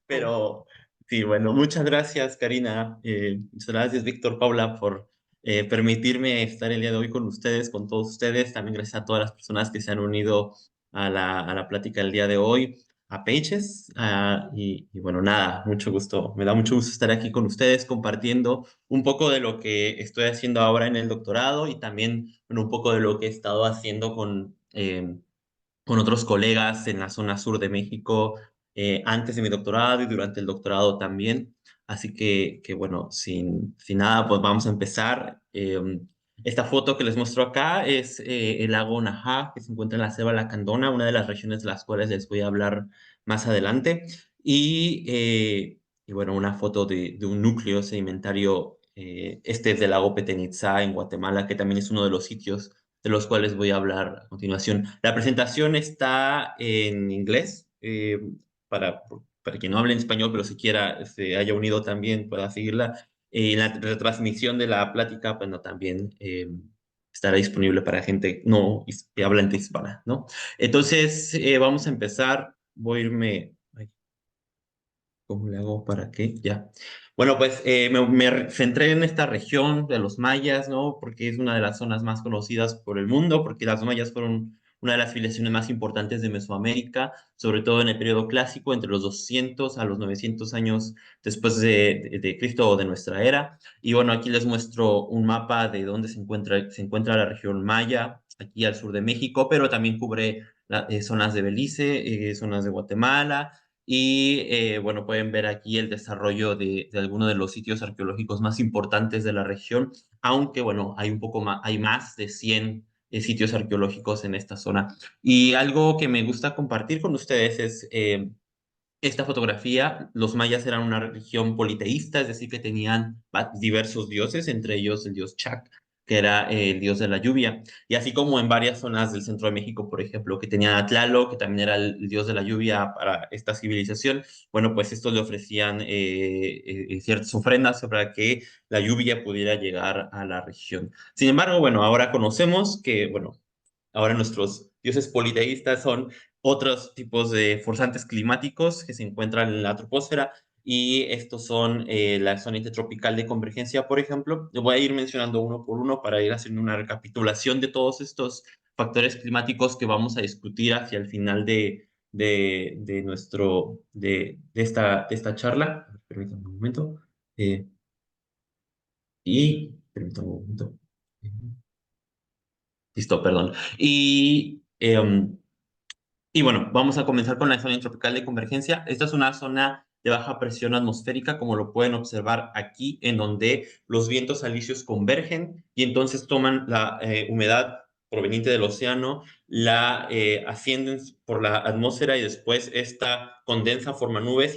Pero sí, bueno, muchas gracias, Karina. Muchas gracias, Víctor, Paula, por permitirme estar el día de hoy con ustedes, con todos ustedes. También gracias a todas las personas que se han unido a la plática del día de hoy, a Pages. Y bueno, nada, mucho gusto. Me da mucho gusto estar aquí con ustedes compartiendo un poco de lo que estoy haciendo ahora en el doctorado y también bueno, un poco de lo que he estado haciendo con otros colegas en la zona sur de México antes de mi doctorado y durante el doctorado también. Así que bueno, sin nada, pues vamos a empezar. Esta foto que les muestro acá es el lago Najá, que se encuentra en la Selva Lacandona, una de las regiones de las cuales les voy a hablar más adelante. Y bueno, una foto de un núcleo sedimentario, este es del lago Petén Itzá en Guatemala, que también es uno de los sitios de los cuales voy a hablar a continuación. La presentación está en inglés, para quien no hable en español, pero si quiera se haya unido también pueda seguirla. La retransmisión de la plática, bueno, también estará disponible para gente no hablante hispana, ¿no? Entonces, vamos a empezar. Voy a irme. Ay, ¿cómo le hago para qué? Ya. Bueno, pues me centré en esta región de los mayas, ¿no? Porque es una de las zonas más conocidas por el mundo, porque las mayas fueron una de las civilizaciones más importantes de Mesoamérica, sobre todo en el periodo clásico, entre los 200 a los 900 años después de Cristo o de nuestra era. Y bueno, aquí les muestro un mapa de dónde se encuentra la región maya, aquí al sur de México, pero también cubre zonas de Belice, zonas de Guatemala y bueno, pueden ver aquí el desarrollo de algunos de los sitios arqueológicos más importantes de la región, aunque bueno, hay un poco más, hay más de 100 sitios arqueológicos en esta zona. Y algo que me gusta compartir con ustedes es esta fotografía. Los mayas eran una religión politeísta, es decir, que tenían diversos dioses, entre ellos el dios Chac, que era el dios de la lluvia. Y así como en varias zonas del centro de México, por ejemplo, que tenían a Tlaloc, que también era el dios de la lluvia para esta civilización, bueno, pues estos le ofrecían ciertas ofrendas para que la lluvia pudiera llegar a la región. Sin embargo, bueno, ahora conocemos que, bueno, ahora nuestros dioses politeístas son otros tipos de forzantes climáticos que se encuentran en la troposfera y estos son la zona intertropical de convergencia, por ejemplo. Yo voy a ir mencionando uno por uno para ir haciendo una recapitulación de todos estos factores climáticos que vamos a discutir hacia el final de esta charla. Permítanme un momento. Eh, Permítanme un momento. Listo, perdón. Y bueno, vamos a comenzar con la zona tropical de convergencia. Esta es una zona de baja presión atmosférica, como lo pueden observar aquí, en donde los vientos alisios convergen y entonces toman la humedad proveniente del océano, la ascienden por la atmósfera y después esta condensa, forma nubes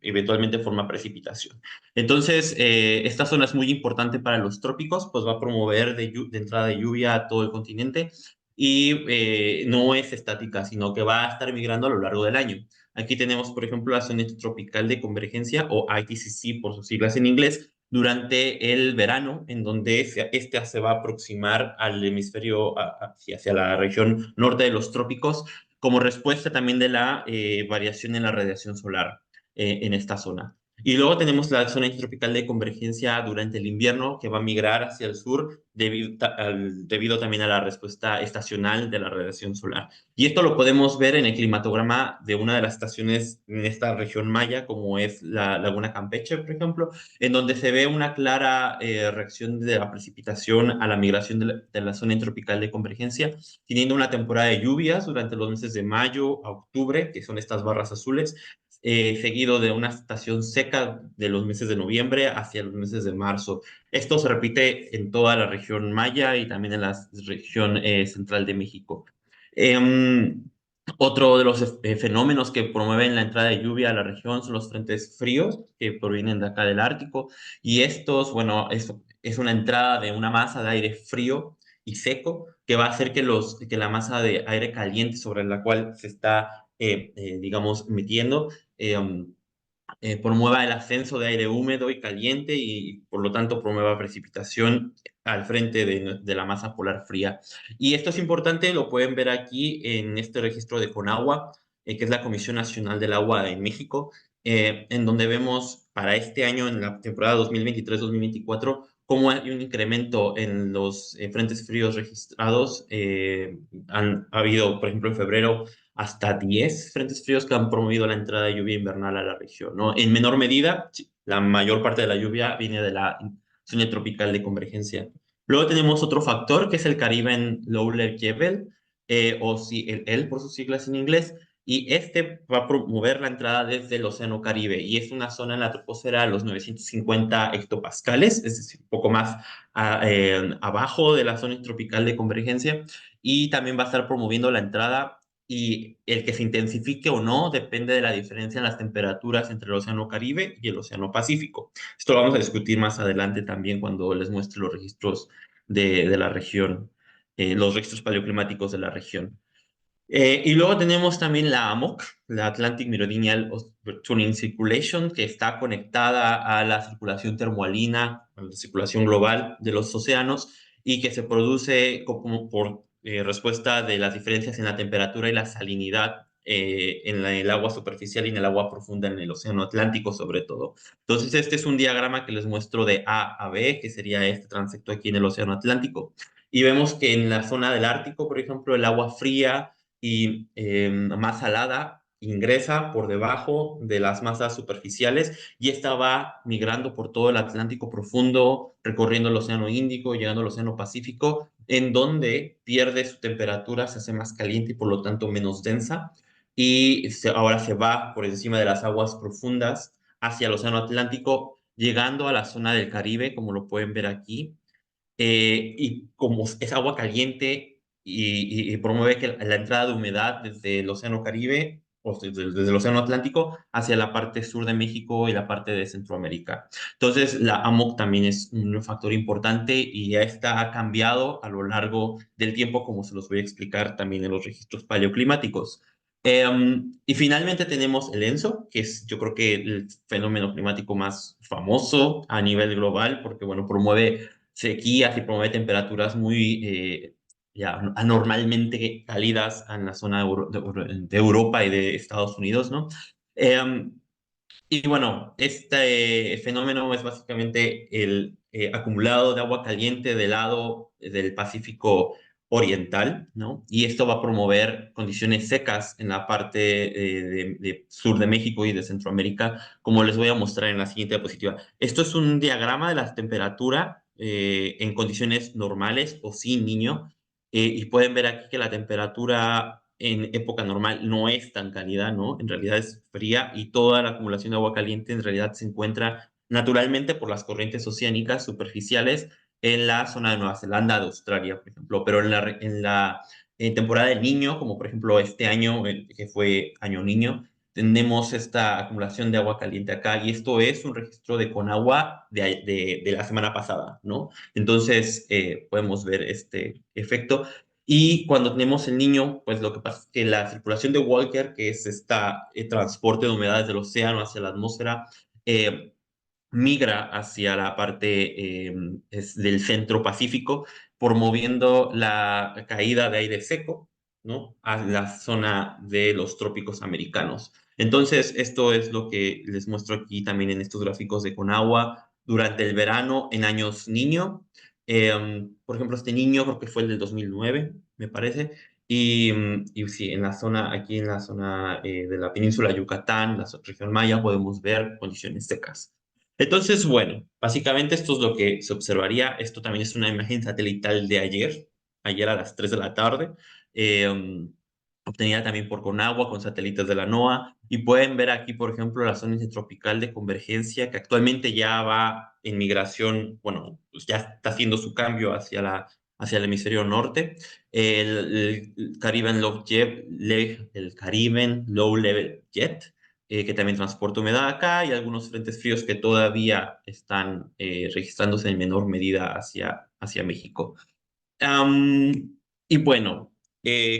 eventualmente forma precipitación. Entonces, esta zona es muy importante para los trópicos, pues va a promover de entrada de lluvia a todo el continente y no es estática, sino que va a estar migrando a lo largo del año. Aquí tenemos, por ejemplo, la zona tropical de convergencia o ITCC por sus siglas en inglés, durante el verano, en donde este se va a aproximar al hemisferio, hacia la región norte de los trópicos, como respuesta también de la variación en la radiación solar en esta zona. Y luego tenemos la zona intertropical de convergencia durante el invierno, que va a migrar hacia el sur debido también a la respuesta estacional de la radiación solar. Y esto lo podemos ver en el climatograma de una de las estaciones en esta región maya, como es la Laguna Campeche, por ejemplo, en donde se ve una clara reacción de la precipitación a la migración de la zona intertropical de convergencia, teniendo una temporada de lluvias durante los meses de mayo a octubre, que son estas barras azules, seguido de una estación seca de los meses de noviembre hacia los meses de marzo. Esto se repite en toda la región maya y también en la región central de México. Em, Otro de los fenómenos que promueven la entrada de lluvia a la región son los frentes fríos que provienen de acá del Ártico y estos, bueno, es una entrada de una masa de aire frío y seco que va a hacer que la masa de aire caliente sobre la cual se está, digamos, metiendo, eh, promueva el ascenso de aire húmedo y caliente y por lo tanto promueva precipitación al frente de la masa polar fría. Y esto es importante, lo pueden ver aquí en este registro de Conagua. que es la Comisión Nacional del Agua en México, en donde vemos para este año, en la temporada 2023-2024, cómo hay un incremento en los frentes fríos registrados. Ha habido, por ejemplo, en febrero, hasta 10 frentes fríos que han promovido la entrada de lluvia invernal a la región, ¿no? En menor medida, sí, la mayor parte de la lluvia viene de la zona tropical de convergencia. Luego tenemos otro factor, que es el Caribbean Low Level, o si el por sus siglas en inglés, y este va a promover la entrada desde el Océano Caribe, y es una zona en la troposfera a los 950 hectopascales, es decir, un poco más abajo de la zona tropical de convergencia, y también va a estar promoviendo la entrada, y el que se intensifique o no depende de la diferencia en las temperaturas entre el Océano Caribe y el Océano Pacífico. Esto lo vamos a discutir más adelante también cuando les muestre los registros de la región, los registros paleoclimáticos de la región. Y luego tenemos también la AMOC, la Atlantic Meridional Tuning Circulation, que está conectada a la circulación termoalina, a la circulación global de los océanos, y que se produce como por respuesta de las diferencias en la temperatura y la salinidad en el agua superficial y en el agua profunda en el océano Atlántico, sobre todo. Entonces, este es un diagrama que les muestro de A a B, que sería este transecto aquí en el océano Atlántico. Y vemos que en la zona del Ártico, por ejemplo, el agua fría y más salada ingresa por debajo de las masas superficiales, y esta va migrando por todo el Atlántico profundo, recorriendo el Océano Índico, llegando al Océano Pacífico, en donde pierde su temperatura, se hace más caliente y por lo tanto menos densa, y ahora se va por encima de las aguas profundas hacia el Océano Atlántico, llegando a la zona del Caribe, como lo pueden ver aquí, y como es agua caliente y promueve que la entrada de humedad desde el Océano Caribe o desde el Océano Atlántico hacia la parte sur de México y la parte de Centroamérica. Entonces, la AMOC también es un factor importante, y esta ha cambiado a lo largo del tiempo, como se los voy a explicar también en los registros paleoclimáticos. Y finalmente tenemos el ENSO, que es yo creo que el fenómeno climático más famoso a nivel global, porque bueno, promueve sequías y promueve temperaturas muy ya anormalmente cálidas en la zona de Europa y de Estados Unidos, ¿no? Eh, y bueno, este fenómeno es básicamente el acumulado de agua caliente del lado del Pacífico Oriental, ¿no? Y esto va a promover condiciones secas en la parte de sur de México y de Centroamérica, como les voy a mostrar en la siguiente diapositiva. Esto es un diagrama de la temperatura en condiciones normales o sin niño, y pueden ver aquí que la temperatura en época normal no es tan cálida, ¿no? En realidad es fría, y toda la acumulación de agua caliente en realidad se encuentra naturalmente por las corrientes oceánicas superficiales en la zona de Nueva Zelanda, de Australia, por ejemplo, pero en temporada del Niño, como por ejemplo este año, que fue Año Niño, tenemos esta acumulación de agua caliente acá, y esto es un registro de Conagua de la semana pasada, ¿no? Entonces, podemos ver este efecto. Y cuando tenemos el niño, pues lo que pasa es que la circulación de Walker, que es esta transporte de humedades del océano hacia la atmósfera, eh, migra hacia la parte del centro Pacífico, promoviendo la caída de aire seco, ¿no? A la zona de los trópicos americanos. Entonces, esto es lo que les muestro aquí también en estos gráficos de Conagua durante el verano en años niño. Por ejemplo, este niño creo que fue el del 2009, me parece. Y sí, en la zona, aquí en la zona de la península de Yucatán, la región Maya, podemos ver condiciones secas. Entonces, bueno, básicamente esto es lo que se observaría. Esto también es una imagen satelital de ayer a las 3 de la tarde, obtenida también por Conagua con satélites de la NOAA. Y pueden ver aquí, por ejemplo, la zona intertropical de convergencia, que actualmente ya va en migración, bueno, pues ya está haciendo su cambio hacia el hemisferio norte. El Caribbean Low Jet, el Caribbean Low Level Jet, que también transporta humedad acá, y algunos frentes fríos que todavía están registrándose en menor medida hacia México. Y bueno,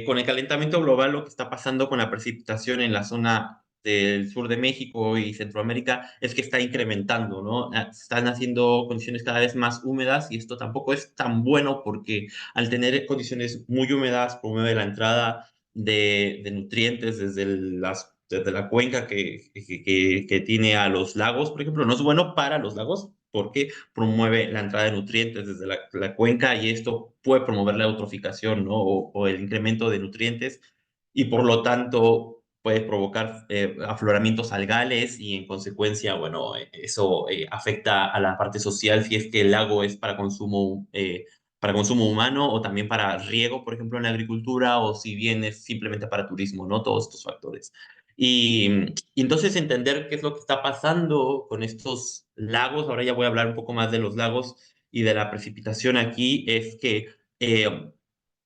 con el calentamiento global, lo que está pasando con la precipitación en la zona del sur de México y Centroamérica es que está incrementando, ¿no? Están haciendo condiciones cada vez más húmedas, y esto tampoco es tan bueno, porque al tener condiciones muy húmedas promueve la entrada de nutrientes desde la cuenca que tiene a los lagos, por ejemplo, no es bueno para los lagos porque promueve la entrada de nutrientes desde la cuenca y esto puede promover la eutroficación, ¿no? O el incremento de nutrientes y por lo tanto puede provocar afloramientos algales y en consecuencia, bueno, eso afecta a la parte social si es que el lago es para consumo humano o también para riego, por ejemplo, en la agricultura, o si bien es simplemente para turismo, ¿no? Todos estos factores. Y entonces entender qué es lo que está pasando con estos lagos, ahora ya voy a hablar un poco más de los lagos y de la precipitación aquí, es que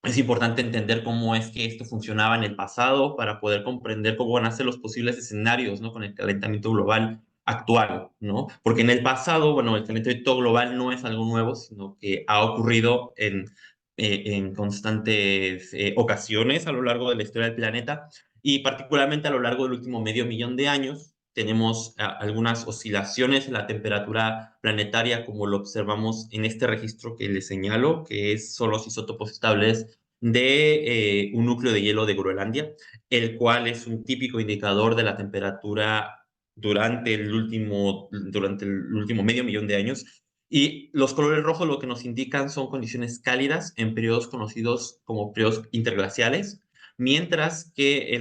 es importante entender cómo es que esto funcionaba en el pasado para poder comprender cómo van a ser los posibles escenarios, ¿no? Con el calentamiento global actual, ¿no? Porque en el pasado, bueno, el calentamiento global no es algo nuevo, sino que ha ocurrido en constantes ocasiones a lo largo de la historia del planeta y particularmente a lo largo del último medio millón de años. Tenemos algunas oscilaciones en la temperatura planetaria, como lo observamos en este registro que les señalo, que son los isótopos estables de un núcleo de hielo de Groenlandia, el cual es un típico indicador de la temperatura durante el último medio millón de años. Y los colores rojos lo que nos indican son condiciones cálidas en periodos conocidos como periodos interglaciales, mientras que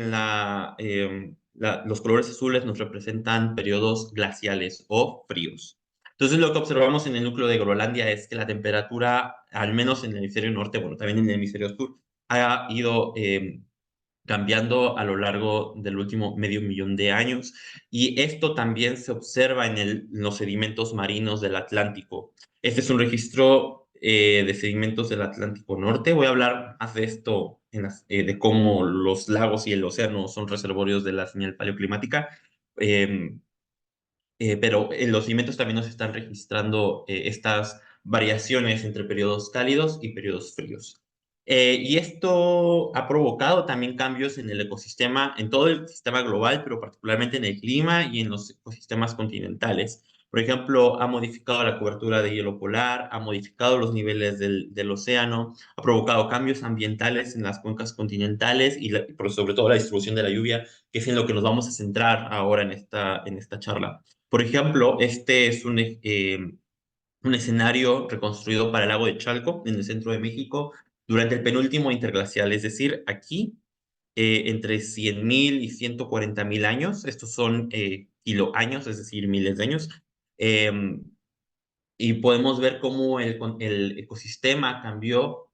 los colores azules nos representan periodos glaciales o fríos. Entonces, lo que observamos en el núcleo de Groenlandia es que la temperatura, al menos en el hemisferio norte, bueno, también en el hemisferio sur, ha ido cambiando a lo largo del último medio millón de años. Y esto también se observa en los sedimentos marinos del Atlántico. Este es un registro de sedimentos del Atlántico Norte. Voy a hablar más de esto, de cómo los lagos y el océano son reservorios de la señal paleoclimática. Eh, pero en los sedimentos también nos están registrando estas variaciones entre periodos cálidos y periodos fríos. Y esto ha provocado también cambios en el ecosistema, en todo el sistema global, pero particularmente en el clima y en los ecosistemas continentales. Por ejemplo, ha modificado la cobertura de hielo polar, ha modificado los niveles del océano, ha provocado cambios ambientales en las cuencas continentales pero sobre todo la distribución de la lluvia, que es en lo que nos vamos a centrar ahora en esta charla. Por ejemplo, este es un escenario reconstruido para el lago de Chalco, en el centro de México, durante el penúltimo interglacial, es decir, aquí, entre 100.000 y 140.000 años, estos son kiloaños, es decir, miles de años, eh, y podemos ver cómo el ecosistema cambió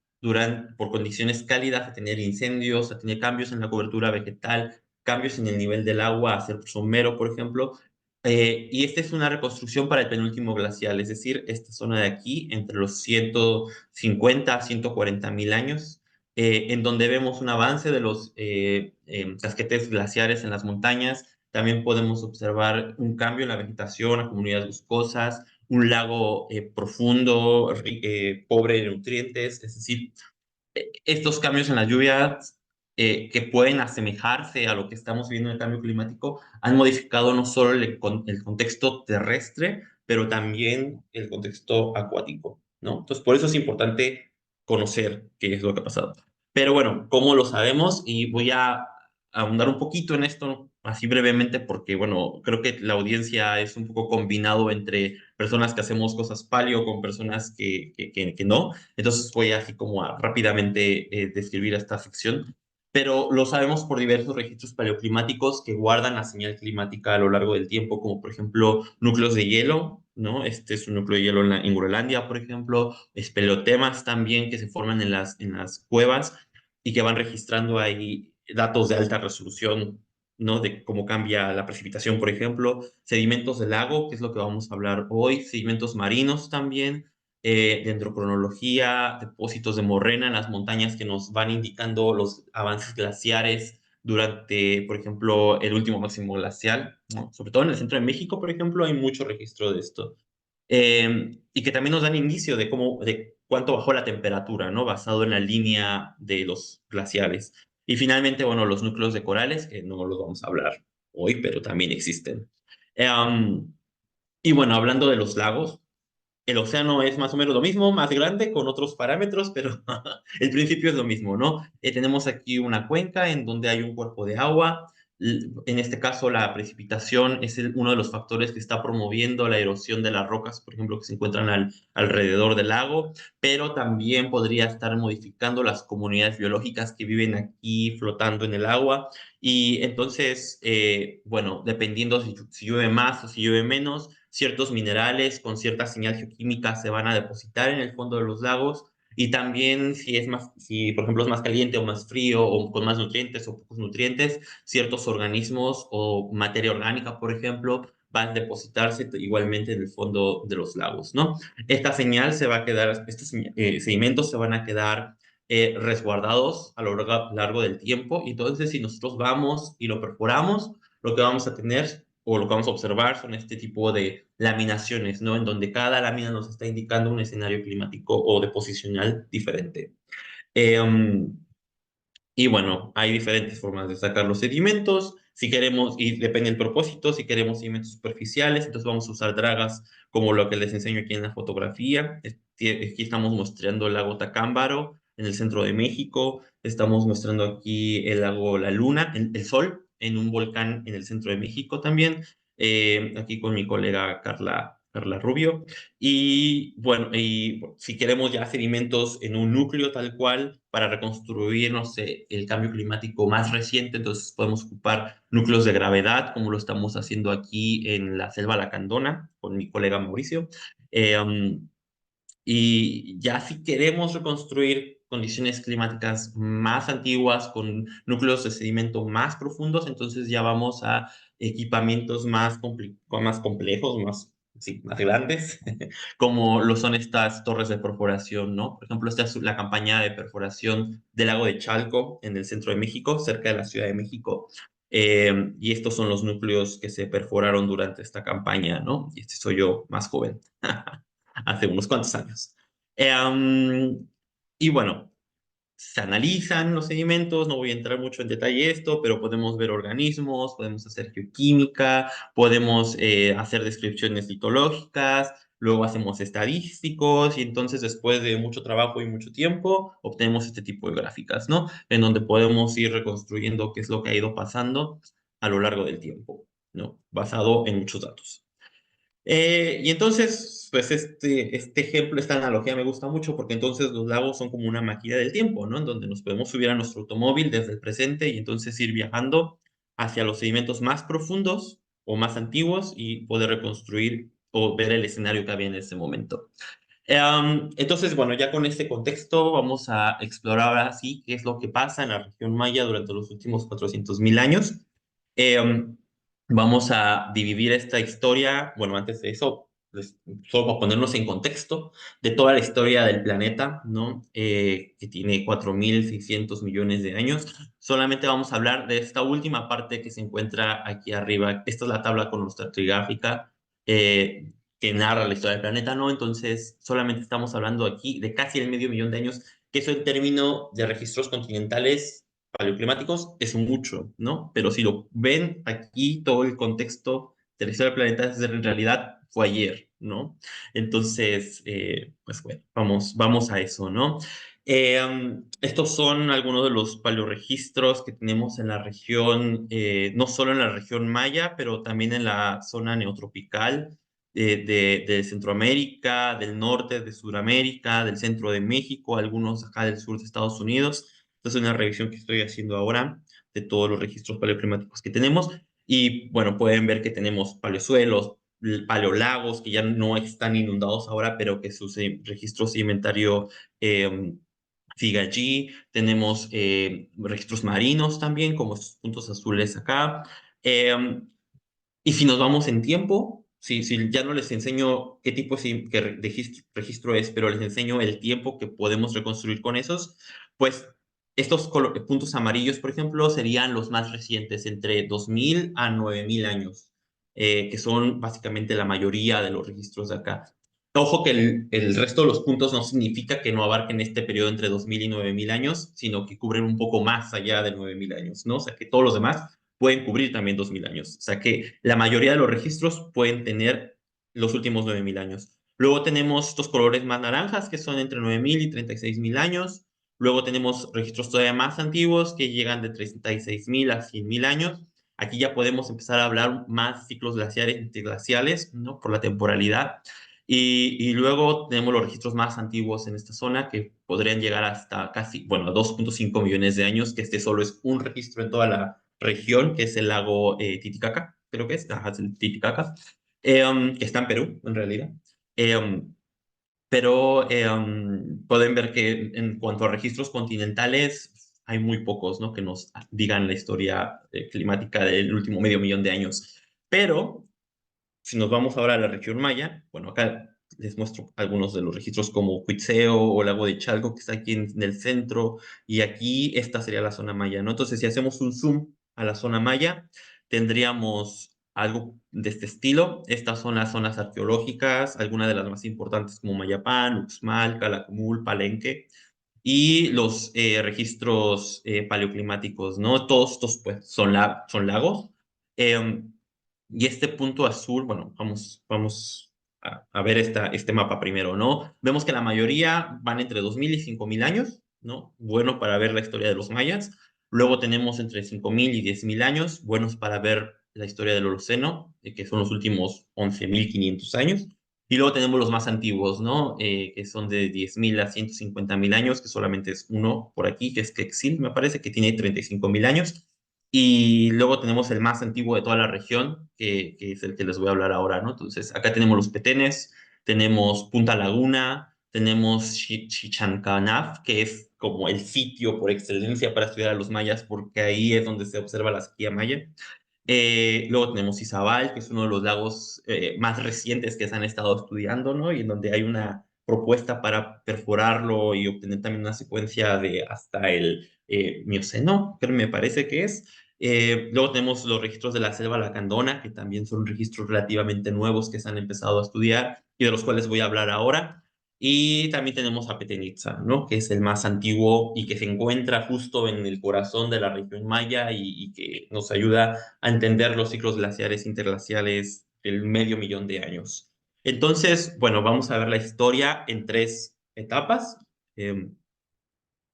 por condiciones cálidas, a tener incendios, a tener cambios en la cobertura vegetal, cambios en el nivel del agua, a ser somero, por ejemplo. Y esta es una reconstrucción para el penúltimo glacial, es decir, esta zona de aquí, entre los 150 a 140.000 años, en donde vemos un avance de los casquetes glaciares en las montañas. También podemos observar un cambio en la vegetación, a comunidades boscosas, un lago profundo, pobre de nutrientes, es decir, estos cambios en las lluvias que pueden asemejarse a lo que estamos viendo en el cambio climático han modificado no solo el contexto terrestre, pero también el contexto acuático, ¿no? Entonces, por eso es importante conocer qué es lo que ha pasado. Pero bueno, ¿cómo lo sabemos? Y voy a ahondar un poquito en esto, así brevemente, porque bueno, creo que la audiencia es un poco combinado entre personas que hacemos cosas paleo con personas que no. Entonces voy así como a rápidamente describir esta sección. Pero lo sabemos por diversos registros paleoclimáticos que guardan la señal climática a lo largo del tiempo, como por ejemplo núcleos de hielo, ¿no? Este es un núcleo de hielo en Groenlandia, por ejemplo, espeleotemas también que se forman en las cuevas y que van registrando ahí datos de alta resolución, ¿no? De cómo cambia la precipitación, por ejemplo, sedimentos del lago, que es lo que vamos a hablar hoy, sedimentos marinos también, dendrocronología, depósitos de morrena en las montañas que nos van indicando los avances glaciares durante, por ejemplo, el último máximo glacial, ¿no? Sobre todo en el centro de México, por ejemplo, hay mucho registro de esto. Y que también nos dan indicio de cuánto bajó la temperatura, ¿no? Basado en la línea de los glaciares. Y finalmente, bueno, los núcleos de corales, que no los vamos a hablar hoy, pero también existen. Y bueno, hablando de los lagos, el océano es más o menos lo mismo, más grande, con otros parámetros, pero el principio es lo mismo, ¿no? Tenemos aquí una cuenca en donde hay un cuerpo de agua. En este caso, la precipitación es uno de los factores que está promoviendo la erosión de las rocas, por ejemplo, que se encuentran alrededor del lago, pero también podría estar modificando las comunidades biológicas que viven aquí flotando en el agua. Y entonces, bueno, dependiendo si llueve más o si llueve menos, ciertos minerales con cierta señal geoquímica se van a depositar en el fondo de los lagos. Y también si por ejemplo es más caliente o más frío o con más nutrientes o pocos nutrientes, ciertos organismos o materia orgánica, por ejemplo, van a depositarse igualmente en el fondo de los lagos, ¿no? Esta señal se va a quedar, estos sedimentos se van a quedar resguardados a lo largo del tiempo. Entonces, si nosotros vamos y lo perforamos, lo que vamos a tener o lo que vamos a observar son este tipo de laminaciones, ¿no? En donde cada lámina nos está indicando un escenario climático o deposicional diferente. Um, y bueno, hay diferentes formas de sacar los sedimentos. Si queremos, y depende del propósito, si queremos sedimentos superficiales, entonces vamos a usar dragas como lo que les enseño aquí en la fotografía. Aquí estamos mostrando el lago Tacámbaro en el centro de México. Estamos mostrando aquí el lago La Luna, el Sol, en un volcán en el centro de México también. Aquí con mi colega Carla Rubio. Y bueno, si queremos ya sedimentos en un núcleo tal cual para reconstruir, no sé, el cambio climático más reciente, entonces podemos ocupar núcleos de gravedad, como lo estamos haciendo aquí en la selva lacandona con mi colega Mauricio. Eh, um, y ya si queremos reconstruir condiciones climáticas más antiguas con núcleos de sedimento más profundos, entonces ya vamos a equipamientos más complejos, sí, más grandes, como lo son estas torres de perforación, ¿no? Por ejemplo, esta es la campaña de perforación del lago de Chalco en el centro de México, cerca de la Ciudad de México. Y estos son los núcleos que se perforaron durante esta campaña, ¿no? Y este soy yo más joven. Hace unos cuantos años. Y bueno, se analizan los sedimentos, no voy a entrar mucho en detalle esto, pero podemos ver organismos, podemos hacer geoquímica, podemos hacer descripciones litológicas, luego hacemos estadísticos y entonces después de mucho trabajo y mucho tiempo obtenemos este tipo de gráficas, ¿no? En donde podemos ir reconstruyendo qué es lo que ha ido pasando a lo largo del tiempo, ¿no? Basado en muchos datos. Y entonces, pues este ejemplo, esta analogía me gusta mucho porque entonces los lagos son como una máquina del tiempo, ¿no? En donde nos podemos subir a nuestro automóvil desde el presente y entonces ir viajando hacia los sedimentos más profundos o más antiguos y poder reconstruir o ver el escenario que había en ese momento. Entonces, bueno, ya con este contexto vamos a explorar ahora sí qué es lo que pasa en la región maya durante los últimos 400.000 años. Em, Vamos a dividir esta historia, bueno, antes de eso, solo para ponernos en contexto de toda la historia del planeta, ¿no? Que tiene 4.600 millones de años. Solamente vamos a hablar de esta última parte que se encuentra aquí arriba. Esta es la tabla cronoestratigráfica que narra la historia del planeta, ¿no? Entonces, solamente estamos hablando aquí de casi el medio millón de años, que eso en términos de registros continentales paleoclimáticos es mucho, ¿no? Pero si lo ven aquí, todo el contexto de la historia del planeta en realidad fue ayer, ¿no? Entonces, pues bueno, vamos a eso, ¿no? Estos son algunos de los paleoregistros que tenemos en la región, no solo en la región maya, pero también en la zona neotropical de Centroamérica, del norte de Sudamérica, del centro de México, algunos acá del sur de Estados Unidos. Esta es una revisión que estoy haciendo ahora de todos los registros paleoclimáticos que tenemos. Y bueno, pueden ver que tenemos paleosuelos, paleolagos que ya no están inundados ahora, pero que su registro sedimentario sigue allí. Tenemos registros marinos también, como estos puntos azules acá. Em, y si nos vamos en tiempo, si ya no les enseño qué tipo de registro es, pero les enseño el tiempo que podemos reconstruir con esos, pues estos puntos amarillos, por ejemplo, serían los más recientes, entre 2.000 a 9.000 años, que son básicamente la mayoría de los registros de acá. Ojo que el resto de los puntos no significa que no abarquen este periodo entre 2.000 y 9.000 años, sino que cubren un poco más allá de 9.000 años, ¿no? O sea, que todos los demás pueden cubrir también 2.000 años. O sea que la mayoría de los registros pueden tener los últimos 9.000 años. Luego tenemos estos colores más naranjas, que son entre 9.000 y 36.000 años. Luego tenemos registros todavía más antiguos, que llegan de 36.000 a 100.000 años. Aquí ya podemos empezar a hablar más ciclos glaciares, interglaciales, ¿no? Por la temporalidad. Y luego tenemos los registros más antiguos en esta zona, que podrían llegar hasta casi, bueno, a 2.5 millones de años, que este solo es un registro en toda la región, que es el lago Titicaca, creo que es, ajá, es el Titicaca, que está en Perú, en realidad. Eh, pero pueden ver que en cuanto a registros continentales, hay muy pocos, ¿no? Que nos digan la historia climática del último medio millón de años. Pero si nos vamos ahora a la región maya, bueno, acá les muestro algunos de los registros como Cuitzeo o Lago de Chalco, que está aquí en el centro, y aquí esta sería la zona maya, ¿no? Entonces, si hacemos un zoom a la zona maya, tendríamos algo de este estilo. Estas son las zonas arqueológicas, algunas de las más importantes como Mayapán, Uxmal, Calakmul, Palenque, y los registros paleoclimáticos, ¿no? Todos estos, pues, son lagos. Em, y este punto azul, bueno, vamos a ver este mapa primero, ¿no? Vemos que la mayoría van entre 2.000 y 5.000 años, ¿no? Bueno para ver la historia de los mayas. Luego tenemos entre 5.000 y 10.000 años, buenos para ver la historia del Holoceno, que son los últimos 11.500 años. Y luego tenemos los más antiguos, ¿no? Que son de 10.000 a 150.000 años, que solamente es uno por aquí, que es Quexil, me parece, que tiene 35.000 años. Y luego tenemos el más antiguo de toda la región, que es el que les voy a hablar ahora, ¿no? Entonces, acá tenemos los Petenes, tenemos Punta Laguna, tenemos Chichancanaf, que es como el sitio por excelencia para estudiar a los mayas, porque ahí es donde se observa la sequía maya. Luego tenemos Izabal, que es uno de los lagos más recientes que se han estado estudiando, ¿no? Y en donde hay una propuesta para perforarlo y obtener también una secuencia de hasta el Mioceno, que me parece que es. Luego tenemos los registros de la selva lacandona, que también son registros relativamente nuevos que se han empezado a estudiar y de los cuales voy a hablar ahora. Y también tenemos a Chichén Itzá, ¿no? Que es el más antiguo y que se encuentra justo en el corazón de la región maya y que nos ayuda a entender los ciclos glaciares interglaciales del medio millón de años. Entonces, bueno, vamos a ver la historia en tres etapas. Eh,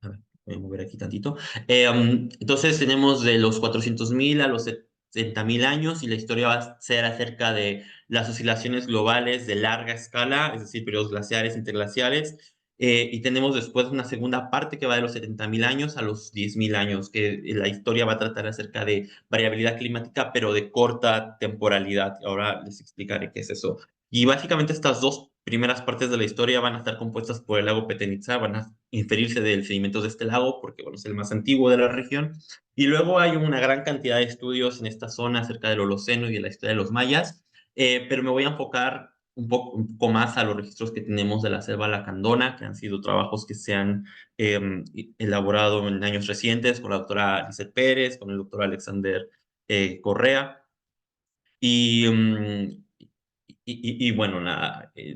a ver, voy a mover aquí tantito. Entonces tenemos de los 400.000 a los 70.000 años y la historia va a ser acerca de las oscilaciones globales de larga escala, es decir, periodos glaciares, interglaciares. Y tenemos después una segunda parte que va de los 70.000 años a los 10.000 años, que la historia va a tratar acerca de variabilidad climática, pero de corta temporalidad. Ahora les explicaré qué es eso. Y básicamente estas dos primeras partes de la historia van a estar compuestas por el lago Petenitsa, van a inferirse del sedimento de este lago, porque bueno, es el más antiguo de la región. Y luego hay una gran cantidad de estudios en esta zona acerca del Holoceno y de la historia de los mayas, pero me voy a enfocar un poco más a los registros que tenemos de la selva lacandona, que han sido trabajos que se han eh, elaborado en años recientes con la doctora Lizeth Pérez, con el doctor Alexander Correa. Y, bueno,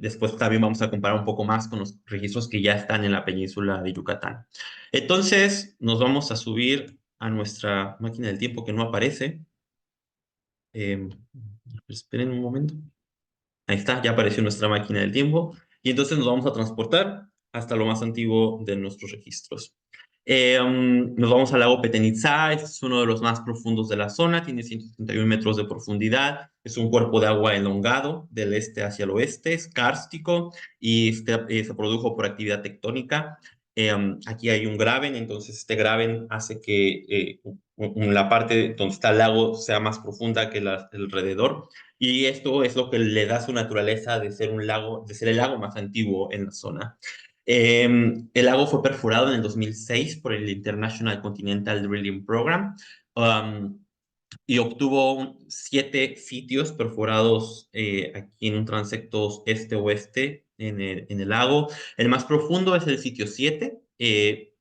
después también vamos a comparar un poco más con los registros que ya están en la península de Yucatán. Entonces, nos vamos a subir a nuestra máquina del tiempo que no aparece. Eh, esperen un momento. Ahí está, ya apareció nuestra máquina del tiempo. Y entonces nos vamos a transportar hasta lo más antiguo de nuestros registros. Nos vamos al lago Petenitsa, este es uno de los más profundos de la zona, tiene 171 metros de profundidad, es un cuerpo de agua elongado del este hacia el oeste, es kárstico y se produjo por actividad tectónica. Aquí hay un graben, entonces este graben hace que la parte donde está el lago sea más profunda que el alrededor. Y esto es lo que le da su naturaleza de ser un lago, de ser el lago más antiguo en la zona. El lago fue perforado en el 2006 por el International Continental Drilling Program y obtuvo 7 sitios perforados aquí en un transecto este-oeste en el lago. El más profundo es el sitio 7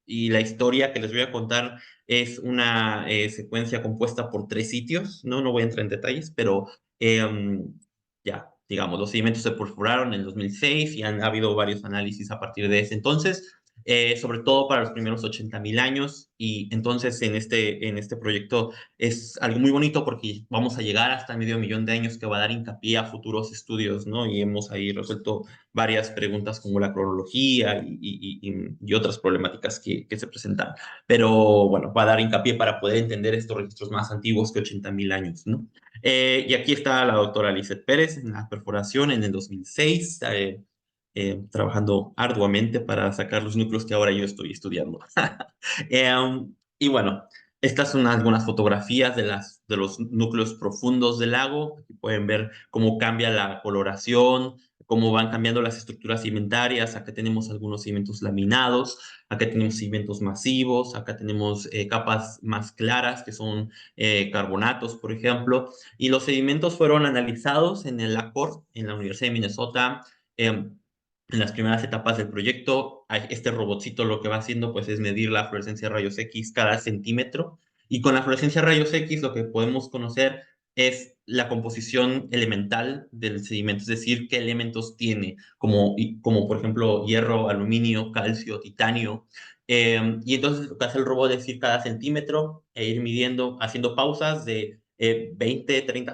y la historia que les voy a contar es una secuencia compuesta por 3 sitios, ¿no? No voy a entrar en detalles, pero ya, digamos, los sedimentos se perforaron en el 2006 y han habido varios análisis a partir de ese entonces. sobre todo para los primeros 80.000 años. Y entonces en este proyecto es algo muy bonito porque vamos a llegar hasta medio millón de años que va a dar hincapié a futuros estudios, ¿no? Y hemos ahí resuelto varias preguntas como la cronología y otras problemáticas que se presentan. Pero bueno, va a dar hincapié para poder entender estos registros más antiguos que 80.000 años, ¿no? Y aquí está la doctora Lizeth Pérez en la perforación en el 2006, trabajando arduamente para sacar los núcleos que ahora yo estoy estudiando. Y bueno, estas son algunas fotografías de los núcleos profundos del lago. Aquí pueden ver cómo cambia la coloración, cómo van cambiando las estructuras sedimentarias. Acá tenemos algunos sedimentos laminados, acá tenemos sedimentos masivos, acá tenemos capas más claras que son carbonatos, por ejemplo. Y los sedimentos fueron analizados en el LACOR, en la Universidad de Minnesota. En las primeras etapas del proyecto, este robotcito lo que va haciendo pues es medir la fluorescencia de rayos X cada centímetro, y con la fluorescencia de rayos X lo que podemos conocer es la composición elemental del sedimento, es decir, qué elementos tiene, como por ejemplo hierro, aluminio, calcio, titanio. Y entonces lo que hace el robot es ir cada centímetro e ir midiendo, haciendo pausas de 20, 30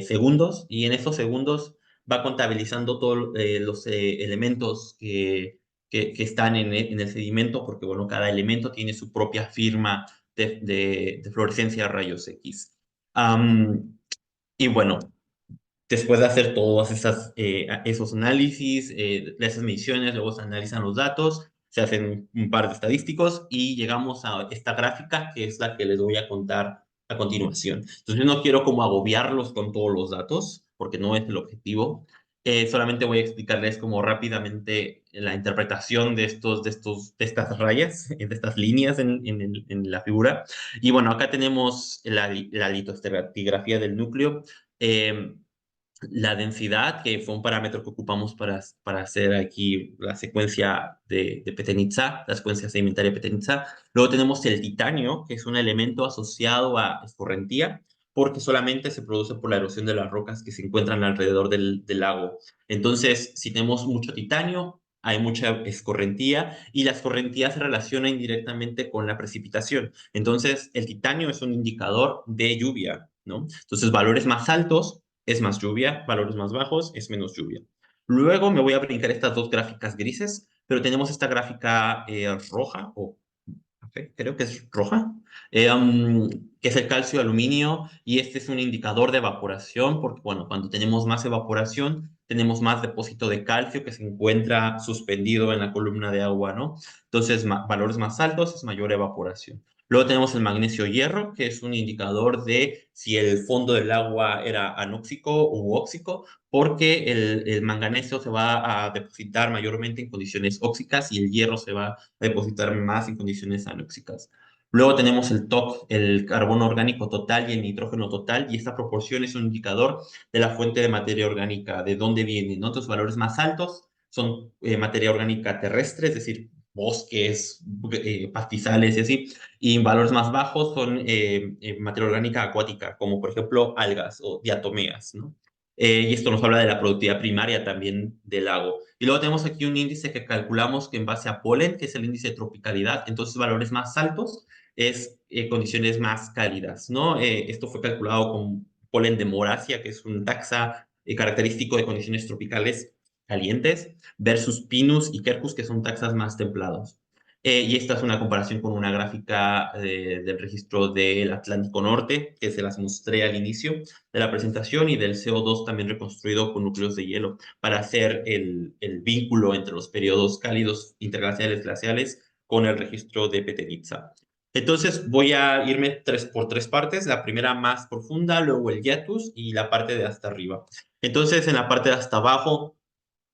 segundos, y en esos segundos va contabilizando todos los elementos que están en el sedimento, porque bueno, cada elemento tiene su propia firma de fluorescencia a rayos X. Y bueno, después de hacer todos esos análisis, esas mediciones, luego se analizan los datos, se hacen un par de estadísticos y llegamos a esta gráfica que es la que les voy a contar a continuación. Entonces, yo no quiero como agobiarlos con todos los datos, porque no es el objetivo. Solamente voy a explicarles como rápidamente la interpretación de estas rayas, de estas líneas en la figura. Y bueno, acá tenemos la litoestratigrafía del núcleo. Eh, la densidad, que fue un parámetro que ocupamos para hacer aquí la secuencia de Petén-Itzá, la secuencia sedimentaria de Petén-Itzá. Luego tenemos el titanio, que es un elemento asociado a escorrentía, porque solamente se produce por la erosión de las rocas que se encuentran alrededor del lago. Entonces, si tenemos mucho titanio, hay mucha escorrentía, y la escorrentía se relaciona indirectamente con la precipitación. Entonces, el titanio es un indicador de lluvia, ¿no? Entonces, valores más altos es más lluvia, valores más bajos es menos lluvia. Luego me voy a brincar estas dos gráficas grises, pero tenemos esta gráfica roja, o café, creo que es roja, que es el calcio aluminio, y este es un indicador de evaporación, porque bueno, cuando tenemos más evaporación, tenemos más depósito de calcio que se encuentra suspendido en la columna de agua, ¿no? Entonces, valores más altos es mayor evaporación. Luego tenemos el magnesio hierro, que es un indicador de si el fondo del agua era anóxico u óxico, porque el manganeso se va a depositar mayormente en condiciones óxicas y el hierro se va a depositar más en condiciones anóxicas. Luego tenemos el TOC, el carbono orgánico total y el nitrógeno total, y esta proporción es un indicador de la fuente de materia orgánica, de dónde viene, ¿no? Entonces, valores más altos son materia orgánica terrestre, es decir, bosques, pastizales y así, y valores más bajos son materia orgánica acuática, como por ejemplo algas o diatomeas, ¿no? Y esto nos habla de la productividad primaria también del lago. Y luego tenemos aquí un índice que calculamos que en base a polen, que es el índice de tropicalidad, entonces valores más altos es condiciones más cálidas, ¿no? Esto fue calculado con polen de Moracia, que es un taxa característico de condiciones tropicales calientes, versus Pinus y Quercus, que son taxas más templados. Y esta es una comparación con una gráfica del registro del Atlántico Norte, que se las mostré al inicio de la presentación, y del CO2 también reconstruido con núcleos de hielo, para hacer el vínculo entre los periodos cálidos interglaciales glaciales con el registro de Petén-Itzá. Entonces voy a irme por tres partes, la primera más profunda, luego el hiatus y la parte de hasta arriba. Entonces, en la parte de hasta abajo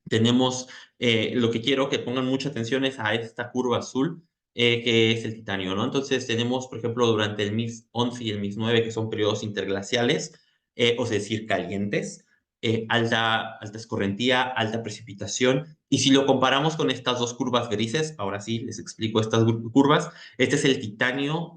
tenemos, lo que quiero que pongan mucha atención es a esta curva azul, que es el titanio, ¿no? Entonces tenemos, por ejemplo, durante el MIS 11 y el MIS 9, que son periodos interglaciales, o es decir, calientes, alta escorrentía, alta precipitación. Y si lo comparamos con estas dos curvas grises, ahora sí les explico estas curvas. Este es el titanio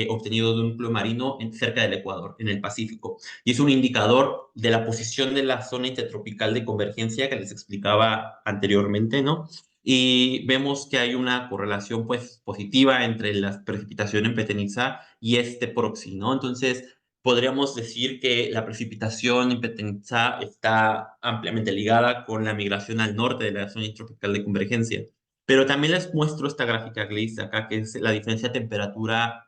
obtenido de un núcleo marino cerca del Ecuador, en el Pacífico, y es un indicador de la posición de la zona intertropical de convergencia que les explicaba anteriormente, ¿no? y vemos que hay una correlación pues positiva entre la precipitación en Petén Itzá y este proxy, ¿no? Entonces, podríamos decir que la precipitación en Petén Itzá está ampliamente ligada con la migración al norte de la zona tropical de convergencia. Pero también les muestro esta gráfica gris de acá, que es la diferencia de temperatura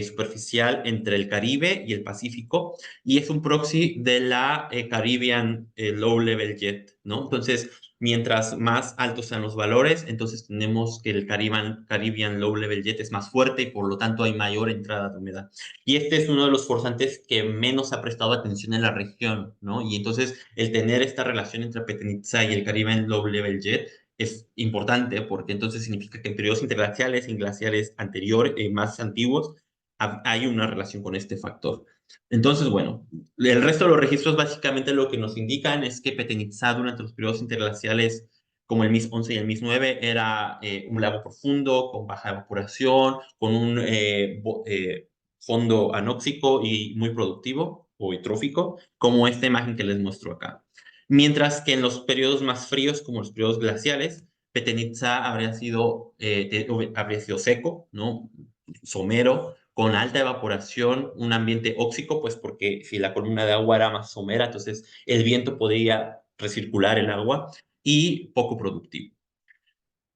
superficial entre el Caribe y el Pacífico, y es un proxy de la Caribbean Low Level Jet, ¿no? Entonces, mientras más altos sean los valores, entonces tenemos que el Caribbean Low Level Jet es más fuerte y por lo tanto hay mayor entrada de humedad. Y este es uno de los forzantes que menos ha prestado atención en la región, ¿no? Y entonces el tener esta relación entre Petén Itzá y el Caribbean Low Level Jet es importante porque entonces significa que en periodos interglaciales, en glaciares anteriores, más antiguos, hay una relación con este factor. Entonces, bueno, el resto de los registros básicamente lo que nos indican es que Petén Itzá durante los periodos interglaciales como el MIS 11 y el MIS 9 era un lago profundo, con baja evaporación, con un fondo anóxico y muy productivo o eutrófico, como esta imagen que les muestro acá. Mientras que en los periodos más fríos, como los periodos glaciales, Petén Itzá habría sido seco, ¿no? Somero, con alta evaporación, un ambiente óxico, pues porque si la columna de agua era más somera, entonces el viento podía recircular el agua y poco productivo.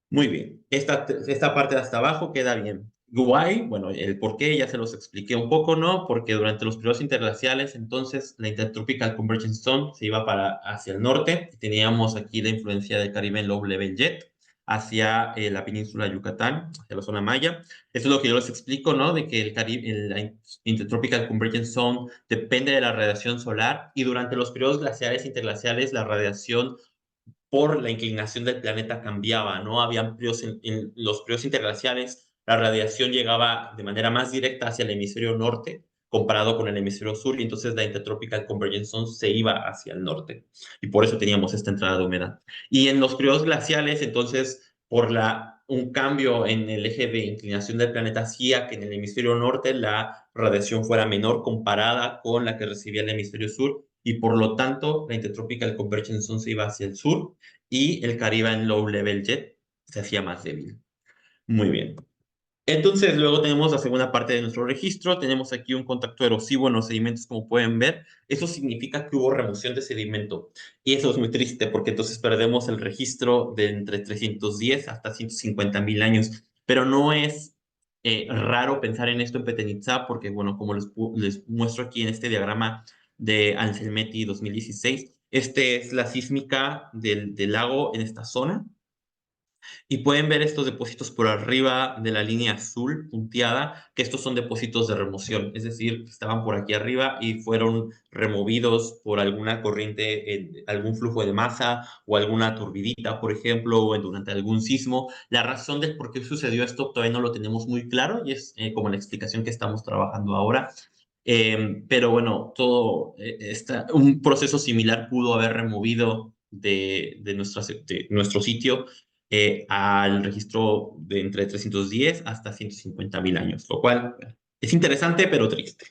Muy bien, esta parte de hasta abajo queda bien. Guay, bueno, el por qué ya se los expliqué un poco, ¿no? Porque durante los periodos interglaciales, entonces, la Intertropical Convergence Zone se iba hacia el norte. Teníamos aquí la influencia del Caribe en Low Level Jet hacia la península de Yucatán, hacia la zona maya. Eso es lo que yo les explico, ¿no? De que el Caribe, la Intertropical Convergence Zone depende de la radiación solar y durante los periodos glaciares interglaciales la radiación por la inclinación del planeta cambiaba, ¿no? Habían en los periodos interglaciales, la radiación llegaba de manera más directa hacia el hemisferio norte comparado con el hemisferio sur, y entonces la Intertropical Convergence Zone se iba hacia el norte, y por eso teníamos esta entrada de humedad. Y en los periodos glaciales, entonces, un cambio en el eje de inclinación del planeta hacía que en el hemisferio norte la radiación fuera menor comparada con la que recibía el hemisferio sur, y por lo tanto la Intertropical Convergence Zone se iba hacia el sur, y el Caribbean Low Level Jet se hacía más débil. Muy bien. Entonces, luego tenemos la segunda parte de nuestro registro. Tenemos aquí un contacto erosivo en los sedimentos, como pueden ver. Eso significa que hubo remoción de sedimento. Y eso es muy triste porque entonces perdemos el registro de entre 310 hasta 150.000 años. Pero no es raro pensar en esto en Petén Itzá porque, bueno, como les muestro aquí en este diagrama de Anselmetti 2016, este es la sísmica del lago en esta zona. Y pueden ver estos depósitos por arriba de la línea azul punteada, que estos son depósitos de remoción, es decir, estaban por aquí arriba y fueron removidos por alguna corriente, algún flujo de masa o alguna turbidita, por ejemplo, o durante algún sismo. La razón del por qué sucedió esto todavía no lo tenemos muy claro y es como la explicación que estamos trabajando ahora. Pero bueno, un proceso similar pudo haber removido de nuestro sitio al registro de entre 310 hasta 150.000 años, lo cual es interesante pero triste.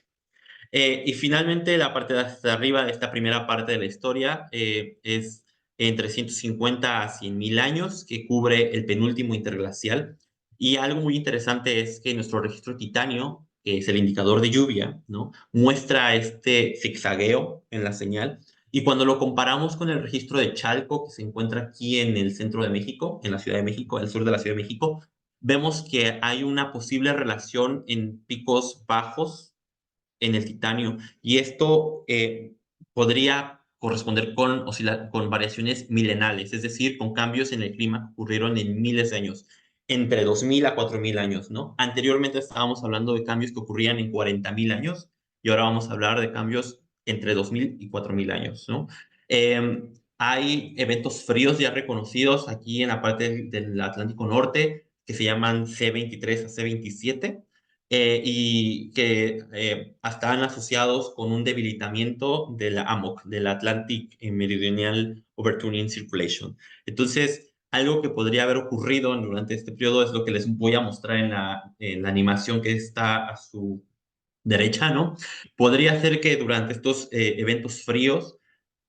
Y finalmente, la parte de hasta arriba de esta primera parte de la historia es entre 150 a 100.000 años, que cubre el penúltimo interglacial. Y algo muy interesante es que nuestro registro titanio, que es el indicador de lluvia, ¿no? Muestra este zigzagueo en la señal. Y cuando lo comparamos con el registro de Chalco, que se encuentra aquí en el centro de México, en la Ciudad de México, al sur de la Ciudad de México, vemos que hay una posible relación en picos bajos en el titanio. Y esto podría corresponder con variaciones milenales, es decir, con cambios en el clima que ocurrieron en miles de años, entre 2.000 a 4.000 años, ¿no? Anteriormente estábamos hablando de cambios que ocurrían en 40.000 años, y ahora vamos a hablar de cambios entre 2.000 y 4.000 años, ¿no? Hay eventos fríos ya reconocidos aquí en la parte del Atlántico Norte que se llaman C23 a C27, y que están asociados con un debilitamiento de la AMOC, del Atlantic Meridional Overturning Circulation. Entonces, algo que podría haber ocurrido durante este periodo es lo que les voy a mostrar en la animación que está a su derecha, ¿no? Podría ser que durante estos eventos fríos,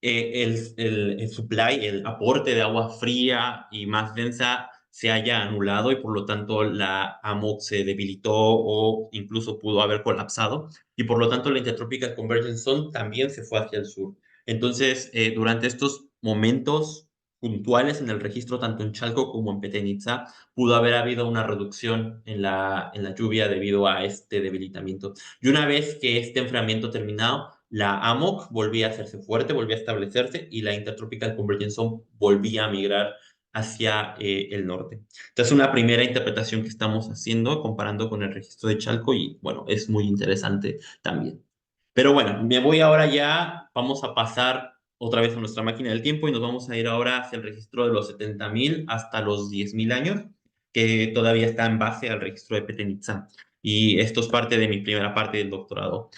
el supply, el aporte de agua fría y más densa se haya anulado y por lo tanto la AMOC se debilitó o incluso pudo haber colapsado y por lo tanto la Intertropical Convergence Zone también se fue hacia el sur. Entonces, durante estos momentos puntuales en el registro, tanto en Chalco como en Petén Itzá, pudo haber habido una reducción en la lluvia debido a este debilitamiento. Y una vez que este enfriamiento terminado, la AMOC volvía a hacerse fuerte, volvía a establecerse y la Intertropical Convergence Zone volvía a migrar hacia el norte. Entonces, una primera interpretación que estamos haciendo comparando con el registro de Chalco y bueno, es muy interesante también. Pero bueno, me voy ahora ya, vamos a pasar otra vez a nuestra máquina del tiempo y nos vamos a ir ahora hacia el registro de los 70.000 hasta los 10.000 años, que todavía está en base al registro de Petén Itzá. Y esto es parte de mi primera parte del doctorado.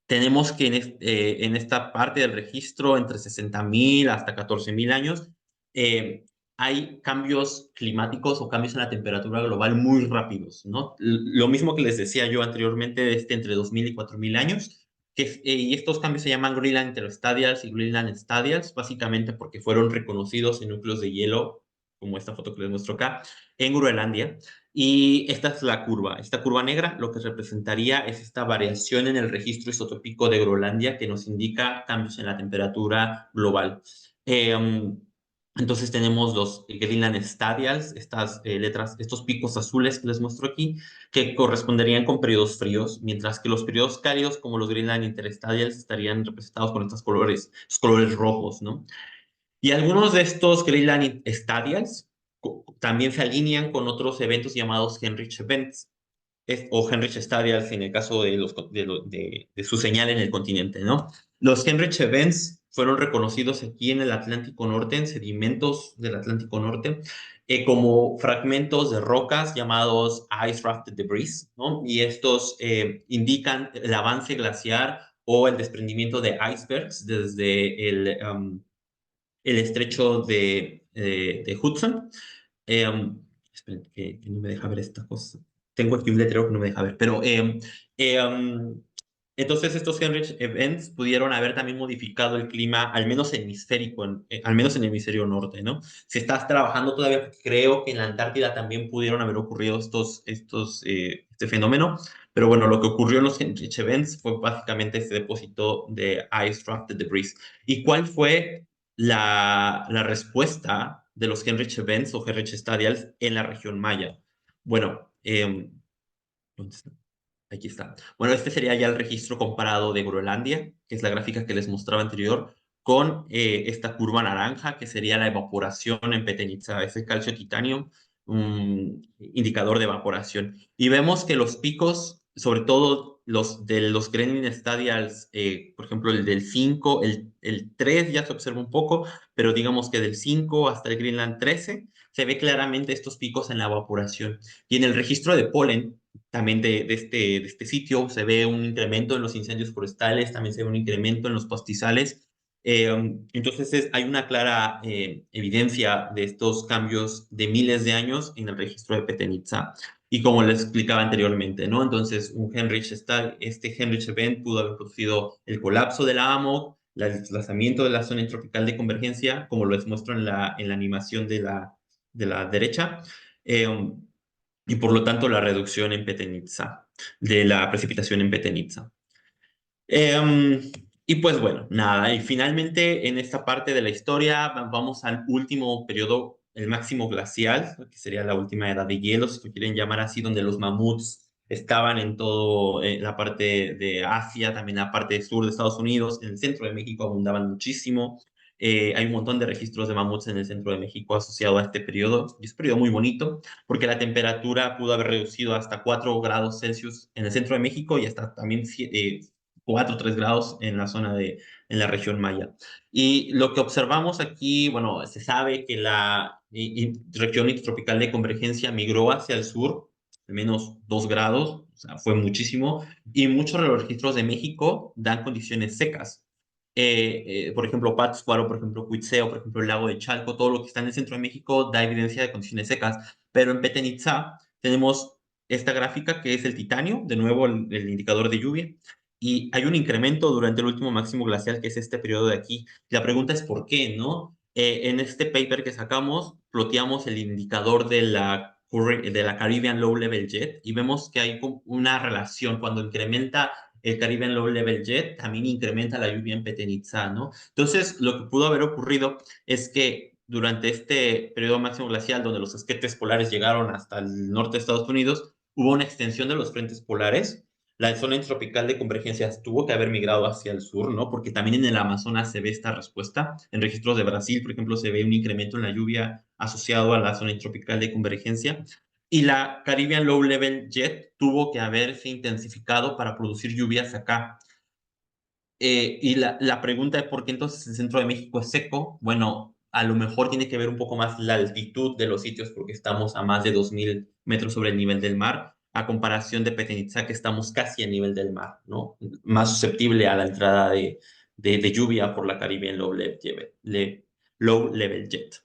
Tenemos que en esta parte del registro, entre 60.000 hasta 14.000 años, eh, hay cambios climáticos o cambios en la temperatura global muy rápidos, ¿no? Lo mismo que les decía yo anteriormente, entre 2.000 y 4.000 años, y estos cambios se llaman Greenland Interstadials y Greenland Stadials, básicamente porque fueron reconocidos en núcleos de hielo, como esta foto que les muestro acá, en Groenlandia. Y esta es la curva. Esta curva negra lo que representaría es esta variación en el registro isotópico de Groenlandia que nos indica cambios en la temperatura global. Entonces tenemos los Greenland Stadials, estas letras, estos picos azules que les muestro aquí, que corresponderían con periodos fríos, mientras que los periodos cálidos, como los Greenland Interstadials, estarían representados con estos colores rojos, ¿no? Y algunos de estos Greenland Stadials también se alinean con otros eventos llamados Heinrich Events o Heinrich Stadials en el caso de su señal en el continente, ¿no? Los Heinrich Events fueron reconocidos aquí en el Atlántico Norte, en sedimentos del Atlántico Norte, como fragmentos de rocas llamados Ice Rafted Debris, ¿no? Y estos indican el avance glaciar o el desprendimiento de icebergs desde el estrecho de Hudson. Esperen, que no me deja ver esta cosa. Tengo aquí un letrero que no me deja ver, pero eh, um, entonces estos Heinrich Events pudieron haber también modificado el clima, al menos hemisférico, al menos en el hemisferio norte, ¿no? Se está trabajando todavía, porque creo que en la Antártida también pudieron haber ocurrido este fenómeno, pero bueno, lo que ocurrió en los Heinrich Events fue básicamente este depósito de Ice Rafted Debris. ¿Y cuál fue la respuesta de los Heinrich Events o Heinrich Stadials en la región maya? Bueno, ¿dónde está? Aquí está. Bueno, este sería ya el registro comparado de Groenlandia, que es la gráfica que les mostraba anterior, con esta curva naranja, que sería la evaporación en Petén Itzá, ese calcio titanio, un indicador de evaporación. Y vemos que los picos, sobre todo los de los Greenland Stadials, por ejemplo, el del 5, el 3 ya se observa un poco, pero digamos que del 5 hasta el Greenland 13, se ve claramente estos picos en la evaporación. Y en el registro de polen, también de este sitio se ve un incremento en los incendios forestales, también se ve un incremento en los pastizales. Entonces hay una clara evidencia de estos cambios de miles de años en el registro de Petén Itzá. Y como les explicaba anteriormente, ¿no? Entonces este Heinrich Event pudo haber producido el colapso de la AMOC, el desplazamiento de la zona intertropical de convergencia, como les muestro en la animación de la derecha. Eh, y por lo tanto la reducción en Petén Itzá, de la precipitación en Petén Itzá. Y pues bueno, nada, y finalmente en esta parte de la historia vamos al último periodo, el máximo glacial, que sería la última edad de hielo, si lo quieren llamar así, donde los mamuts estaban en todo la parte de Asia, también la parte sur de Estados Unidos, en el centro de México abundaban muchísimo. Hay un montón de registros de mamuts en el centro de México asociado a este periodo, y es un periodo muy bonito, porque la temperatura pudo haber reducido hasta 4 grados Celsius en el centro de México y hasta también 4 o 3 grados en la en la región maya. Y lo que observamos aquí, bueno, se sabe que la región tropical de convergencia migró hacia el sur, al menos 2 grados, o sea, fue muchísimo, y muchos de los registros de México dan condiciones secas. Por ejemplo, Pátzcuaro, por ejemplo, Cuitzeo, por ejemplo, el lago de Chalco, todo lo que está en el centro de México da evidencia de condiciones secas, pero en Petén Itzá tenemos esta gráfica que es el titanio, de nuevo el indicador de lluvia, y hay un incremento durante el último máximo glacial, que es este periodo de aquí. La pregunta es ¿por qué, no? En este paper que sacamos, ploteamos el indicador de de la Caribbean Low Level Jet y vemos que hay una relación. Cuando incrementa el Caribbean Low Level Jet, también incrementa la lluvia en Petén Itzá, ¿no? Entonces, lo que pudo haber ocurrido es que durante este periodo máximo glacial, donde los esquetes polares llegaron hasta el norte de Estados Unidos, hubo una extensión de los frentes polares. La zona tropical de convergencia tuvo que haber migrado hacia el sur, ¿no? Porque también en el Amazonas se ve esta respuesta. En registros de Brasil, por ejemplo, se ve un incremento en la lluvia asociado a la zona tropical de convergencia. Y la Caribbean Low Level Jet tuvo que haberse intensificado para producir lluvias acá. Y la pregunta es por qué entonces el centro de México es seco. Bueno, a lo mejor tiene que ver un poco más la altitud de los sitios porque estamos a más de 2000 metros sobre el nivel del mar, a comparación de Petén Itzá, que estamos casi a nivel del mar, ¿no? Más susceptible a la entrada de lluvia por la Caribbean Low Level Jet.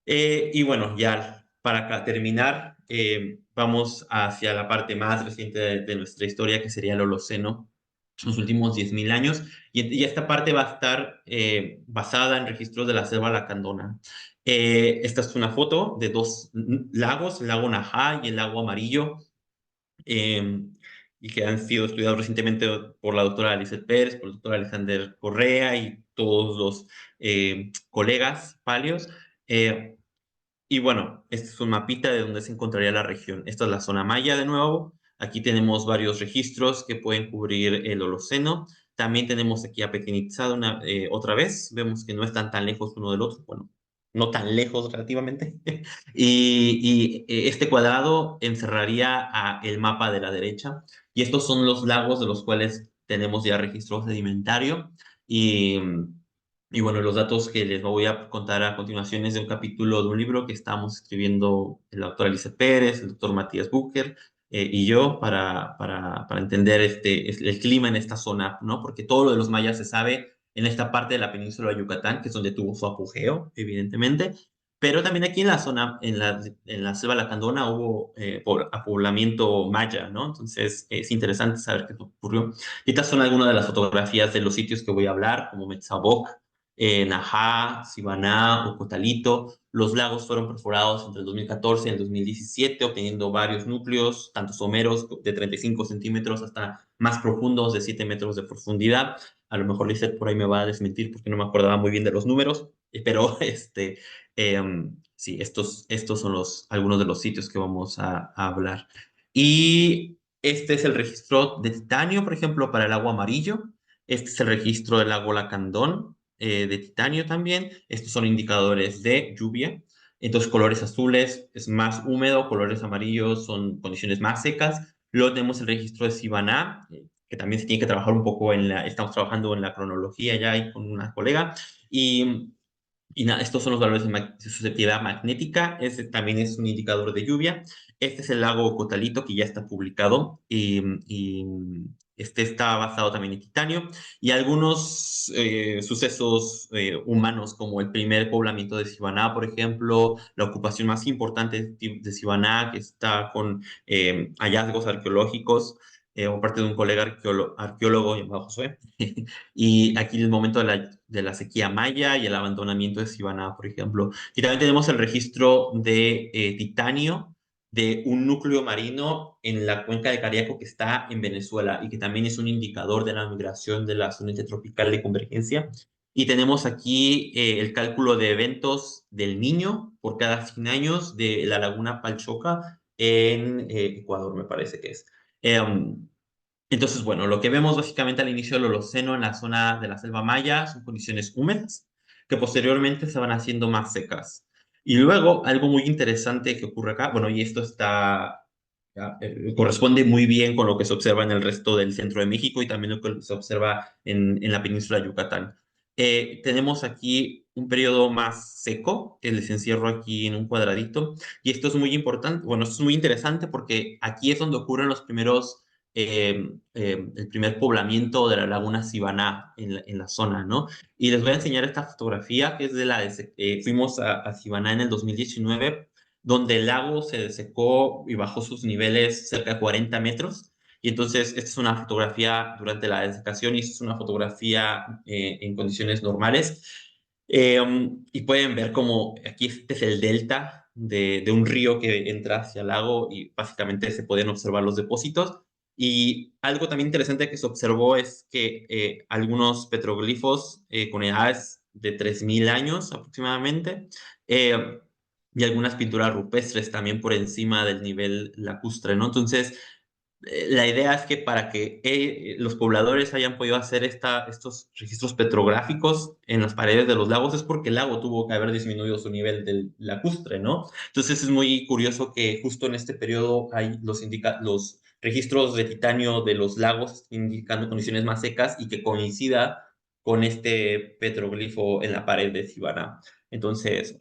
Y bueno, ya para terminar, vamos hacia la parte más reciente de nuestra historia, que sería el Holoceno, los últimos 10.000 años, y esta parte va a estar basada en registros de la selva lacandona. Esta es una foto de dos lagos, el lago Najá y el lago Amarillo, eh, y que han sido estudiados recientemente por la doctora Lizeth Pérez, por el doctor Alexander Correa y todos los colegas palios. Y bueno, este es un mapita de donde se encontraría la región. Esta es la zona maya de nuevo. Aquí tenemos varios registros que pueden cubrir el Holoceno. También tenemos aquí a Petén Itzá otra vez. Vemos que no están tan lejos uno del otro. Bueno, no tan lejos relativamente. Este cuadrado encerraría el mapa de la derecha. Y estos son los lagos de los cuales tenemos ya registro sedimentario. Y y bueno, los datos que les voy a contar a continuación es de un capítulo de un libro que estamos escribiendo el doctor Alice Pérez, el doctor Matías Bucher y yo para entender el clima en esta zona, ¿no? Porque todo lo de los mayas se sabe en esta parte de la península de Yucatán, que es donde tuvo su apogeo, evidentemente, pero también aquí en la zona, en la selva lacandona hubo poblamiento maya, ¿no? Entonces es interesante saber qué ocurrió. Y estas son algunas de las fotografías de los sitios que voy a hablar, como Metzaboc, Najá, Sibaná, Ocotalito. Los lagos fueron perforados entre el 2014 y el 2017, obteniendo varios núcleos, tanto someros de 35 centímetros hasta más profundos de 7 metros de profundidad. A lo mejor Lizeth por ahí me va a desmentir porque no me acordaba muy bien de los números, pero sí, estos son algunos de los sitios que vamos a hablar. Y este es el registro de titanio, por ejemplo, para el agua amarillo. Este es el registro del lago Lacandón, de titanio también. Estos son indicadores de lluvia. Entonces, colores azules es más húmedo, colores amarillos son condiciones más secas. Luego tenemos el registro de Sibaná, que también se tiene que trabajar un poco estamos trabajando en la cronología ya ahí con una colega. Y nada, estos son los valores de susceptibilidad magnética. Este también es un indicador de lluvia. Este es el lago Cotalito que ya está publicado y este está basado también en titanio. Y algunos sucesos humanos, como el primer poblamiento de Sibaná, por ejemplo, la ocupación más importante de Sibaná, que está con hallazgos arqueológicos por parte de un colega arqueólogo llamado Josué. Y aquí el momento de la sequía maya y el abandonamiento de Sibaná, por ejemplo. Y también tenemos el registro de titanio de un núcleo marino en la cuenca de Cariaco que está en Venezuela y que también es un indicador de la migración de la zona intertropical de convergencia. Y tenemos aquí el cálculo de eventos del Niño por cada 100 años de la laguna Palchoca en Ecuador, me parece que es. Entonces, bueno, lo que vemos básicamente al inicio del Holoceno en la zona de la selva maya son condiciones húmedas que posteriormente se van haciendo más secas. Y luego, algo muy interesante que ocurre acá, bueno, y esto corresponde muy bien con lo que se observa en el resto del centro de México y también lo que se observa en la península de Yucatán. Tenemos aquí un periodo más seco, que les encierro aquí en un cuadradito, y esto es muy importante, bueno, esto es muy interesante porque aquí es donde ocurren los primeros el primer poblamiento de la laguna Sibaná en la zona, ¿no? Y les voy a enseñar esta fotografía que es fuimos a Sibaná en el 2019, donde el lago se desecó y bajó sus niveles cerca de 40 metros. Y entonces, esta es una fotografía durante la desecación y esta es una fotografía en condiciones normales. Y pueden ver como aquí este es el delta de un río que entra hacia el lago y básicamente se pueden observar los depósitos. Y algo también interesante que se observó es que algunos petroglifos con edades de 3000 años aproximadamente, eh, y algunas pinturas rupestres también por encima del nivel lacustre, ¿no? Entonces, la idea es que para que los pobladores hayan podido hacer estos registros petrográficos en las paredes de los lagos es porque el lago tuvo que haber disminuido su nivel del lacustre, ¿no? Entonces es muy curioso que justo en este periodo hay los registros de titanio de los lagos indicando condiciones más secas y que coincida con este petroglifo en la pared de Sivana. Entonces,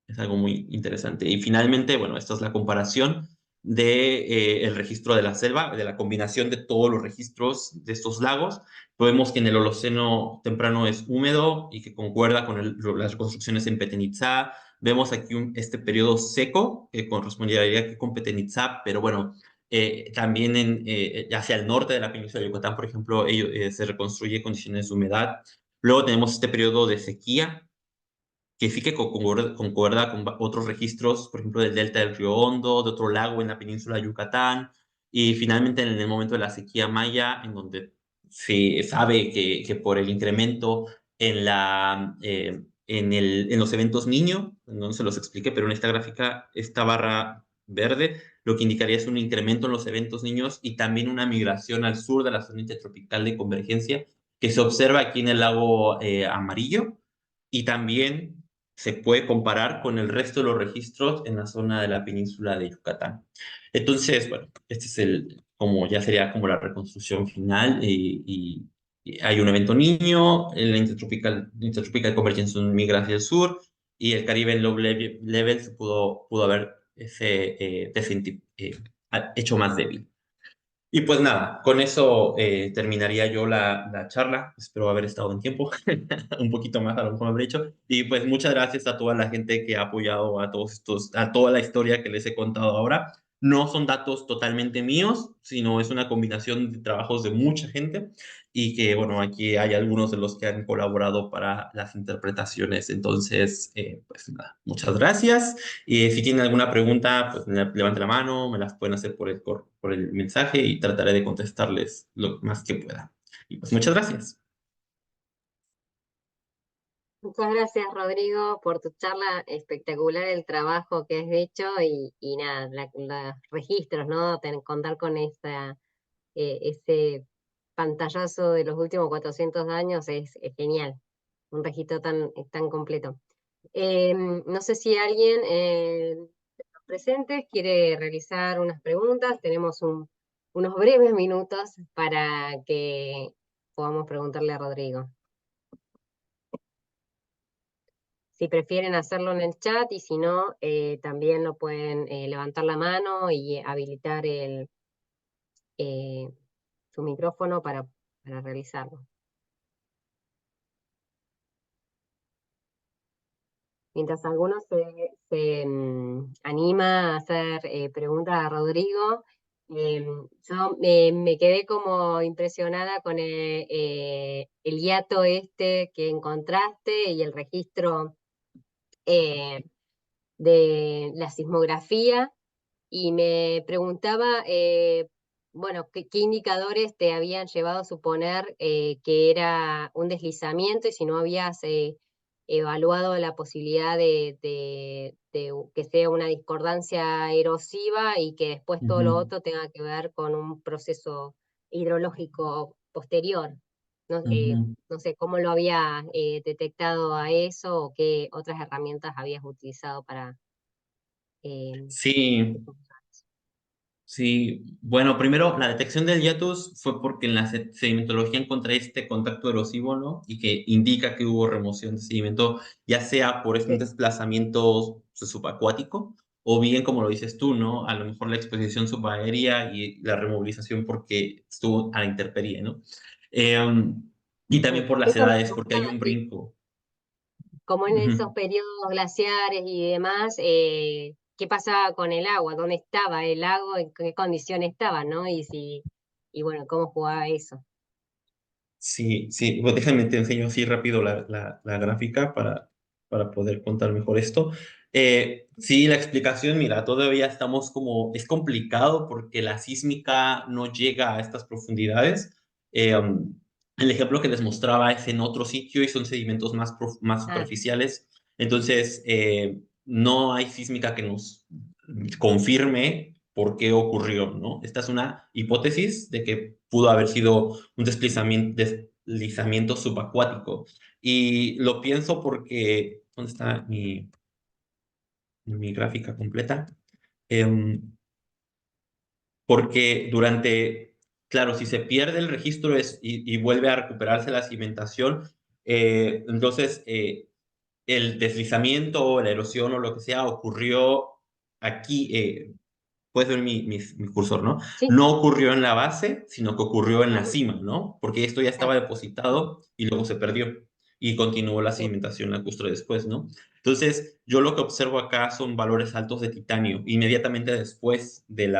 es algo muy interesante. Y finalmente, bueno, esta es la comparación de el registro de la selva, de la combinación de todos los registros de estos lagos. Podemos que en el Holoceno temprano es húmedo y que concuerda con las reconstrucciones en Petén Itzá. Vemos aquí este periodo seco que correspondería aquí con Petén Itzá, pero bueno, también hacia el norte de la península de Yucatán, por ejemplo, se reconstruye condiciones de humedad. Luego tenemos este periodo de sequía, que sí que concuerda con otros registros, por ejemplo, del delta del río Hondo, de otro lago en la península de Yucatán, y finalmente en el momento de la sequía maya, en donde se sabe que por el incremento en los eventos niño, no se los expliqué, pero en esta gráfica, esta barra verde, lo que indicaría es un incremento en los eventos niños y también una migración al sur de la zona intertropical de convergencia, que se observa aquí en el lago amarillo, y también se puede comparar con el resto de los registros en la zona de la península de Yucatán. Entonces, bueno, este es como ya sería como la reconstrucción final y hay un evento niño, el intertropical convergencia migra hacia el sur y el Caribe en low level se pudo haber hecho más débil. Y pues nada, con eso terminaría yo la charla. Espero haber estado en tiempo, un poquito más a lo mejor habré hecho. Y pues muchas gracias a toda la gente que ha apoyado a toda la historia que les he contado ahora. No son datos totalmente míos, sino es una combinación de trabajos de mucha gente y que, bueno, aquí hay algunos de los que han colaborado para las interpretaciones. Entonces, pues nada, muchas gracias. Y si tienen alguna pregunta, pues levante la mano, me las pueden hacer por el mensaje y trataré de contestarles lo más que pueda. Y pues muchas gracias. Muchas gracias, Rodrigo, por tu charla. Espectacular el trabajo que has hecho y nada, los registros, ¿no? Contar con ese pantallazo de los últimos 400 años es genial. Un registro tan completo. No sé si alguien de los presentes quiere realizar unas preguntas. Tenemos unos breves minutos para que podamos preguntarle a Rodrigo. Si prefieren hacerlo en el chat y si no, también lo pueden levantar la mano y habilitar eh, su micrófono para realizarlo. Mientras alguno se anima a hacer preguntas a Rodrigo, yo me quedé como impresionada con el hiato este que encontraste y el registro eh, de la sismografía. Y me preguntaba, bueno, qué indicadores te habían llevado a suponer que era un deslizamiento y si no habías evaluado la posibilidad de que sea una discordancia erosiva y que después todo lo Ujú, otro tenga que ver con un proceso hidrológico posterior. No, ujú. no sé cómo lo había detectado a eso o qué otras herramientas habías utilizado para... eh, Sí, sí. Bueno, primero, la detección del hiatus fue porque en la sedimentología encontré este contacto erosivo, ¿no? Y que indica que hubo remoción de sedimento, ya sea por un Sí. desplazamiento subacuático, o bien, como lo dices tú, ¿no? A lo mejor la exposición subaérea y la removilización porque estuvo a la intemperie, ¿no? Y también por las Eso me edades, porque hay preguntaba, un sí, brinco. como en esos Ujú. periodos glaciares y demás, ¿qué pasaba con el agua? ¿Dónde estaba el lago? ¿En qué condición estaba, no? Y bueno, ¿cómo jugaba eso? Sí, sí, pues déjame te enseño así rápido la gráfica para poder contar mejor esto. Sí, la explicación, mira, todavía estamos como, es complicado porque la sísmica no llega a estas profundidades. El ejemplo que les mostraba es en otro sitio y son sedimentos más Ah, superficiales. Entonces, no hay sísmica que nos confirme por qué ocurrió, ¿no? Esta es una hipótesis de que pudo haber sido un deslizamiento subacuático. Y lo pienso porque, ¿dónde está mi gráfica completa? Porque claro, si se pierde el registro y vuelve a recuperarse la cimentación, entonces el deslizamiento o la erosión o lo que sea ocurrió aquí, puedes ver mi cursor, ¿no? sí, No ocurrió en la base, sino que ocurrió en la ujú, cima, ¿no? Porque esto ya estaba claro, depositado y luego se perdió y continuó la sí, sedimentación lacustre después, ¿no? Entonces, yo lo que observo acá son valores altos de titanio, inmediatamente después del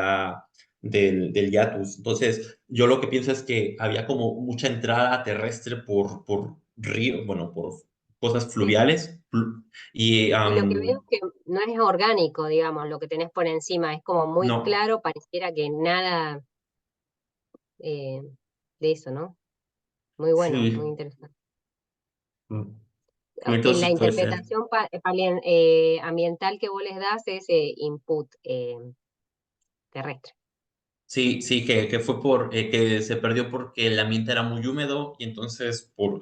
hiatus. Entonces, yo lo que pienso es que había como mucha entrada terrestre por río, bueno, por cosas sí. fluviales, y Y lo que veo es que no es orgánico, digamos, lo que tenés por encima, es como muy no, claro, pareciera que nada eh, de eso, ¿no? Muy bueno, muy sí. interesante. Mm. En la Entonces puede ser. interpretación ambiental que vos les das es input terrestre. Sí, sí, que fue que se perdió porque el ambiente era muy húmedo y entonces por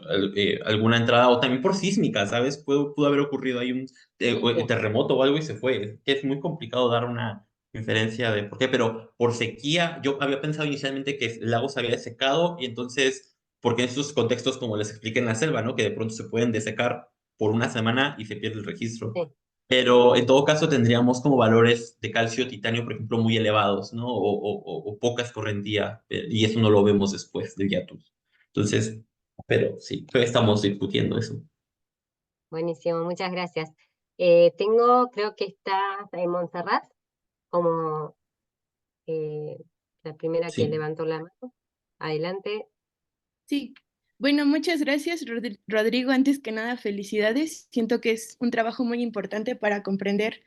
alguna entrada o también por sísmica, ¿sabes? Pudo haber ocurrido ahí un Sí, terremoto o algo y se fue. Es muy complicado dar una inferencia de por qué, pero por sequía, yo había pensado inicialmente que el lago se había secado y entonces, porque en estos contextos, como les expliqué en la selva, ¿no? Que de pronto se pueden desecar por una semana y se pierde el registro. sí, Pero en todo caso tendríamos como valores de calcio, titanio, por ejemplo, muy elevados, ¿no? O poca escorrentía, y eso no lo vemos después del hiatus. Entonces, pero sí, todavía estamos discutiendo eso. buenísimo, muchas gracias. Creo que está en Montserrat como eh, la primera que Sí. levantó la mano. Adelante. Sí, bueno, muchas gracias, Rodrigo. Antes que nada, felicidades. Siento que es un trabajo muy importante para comprender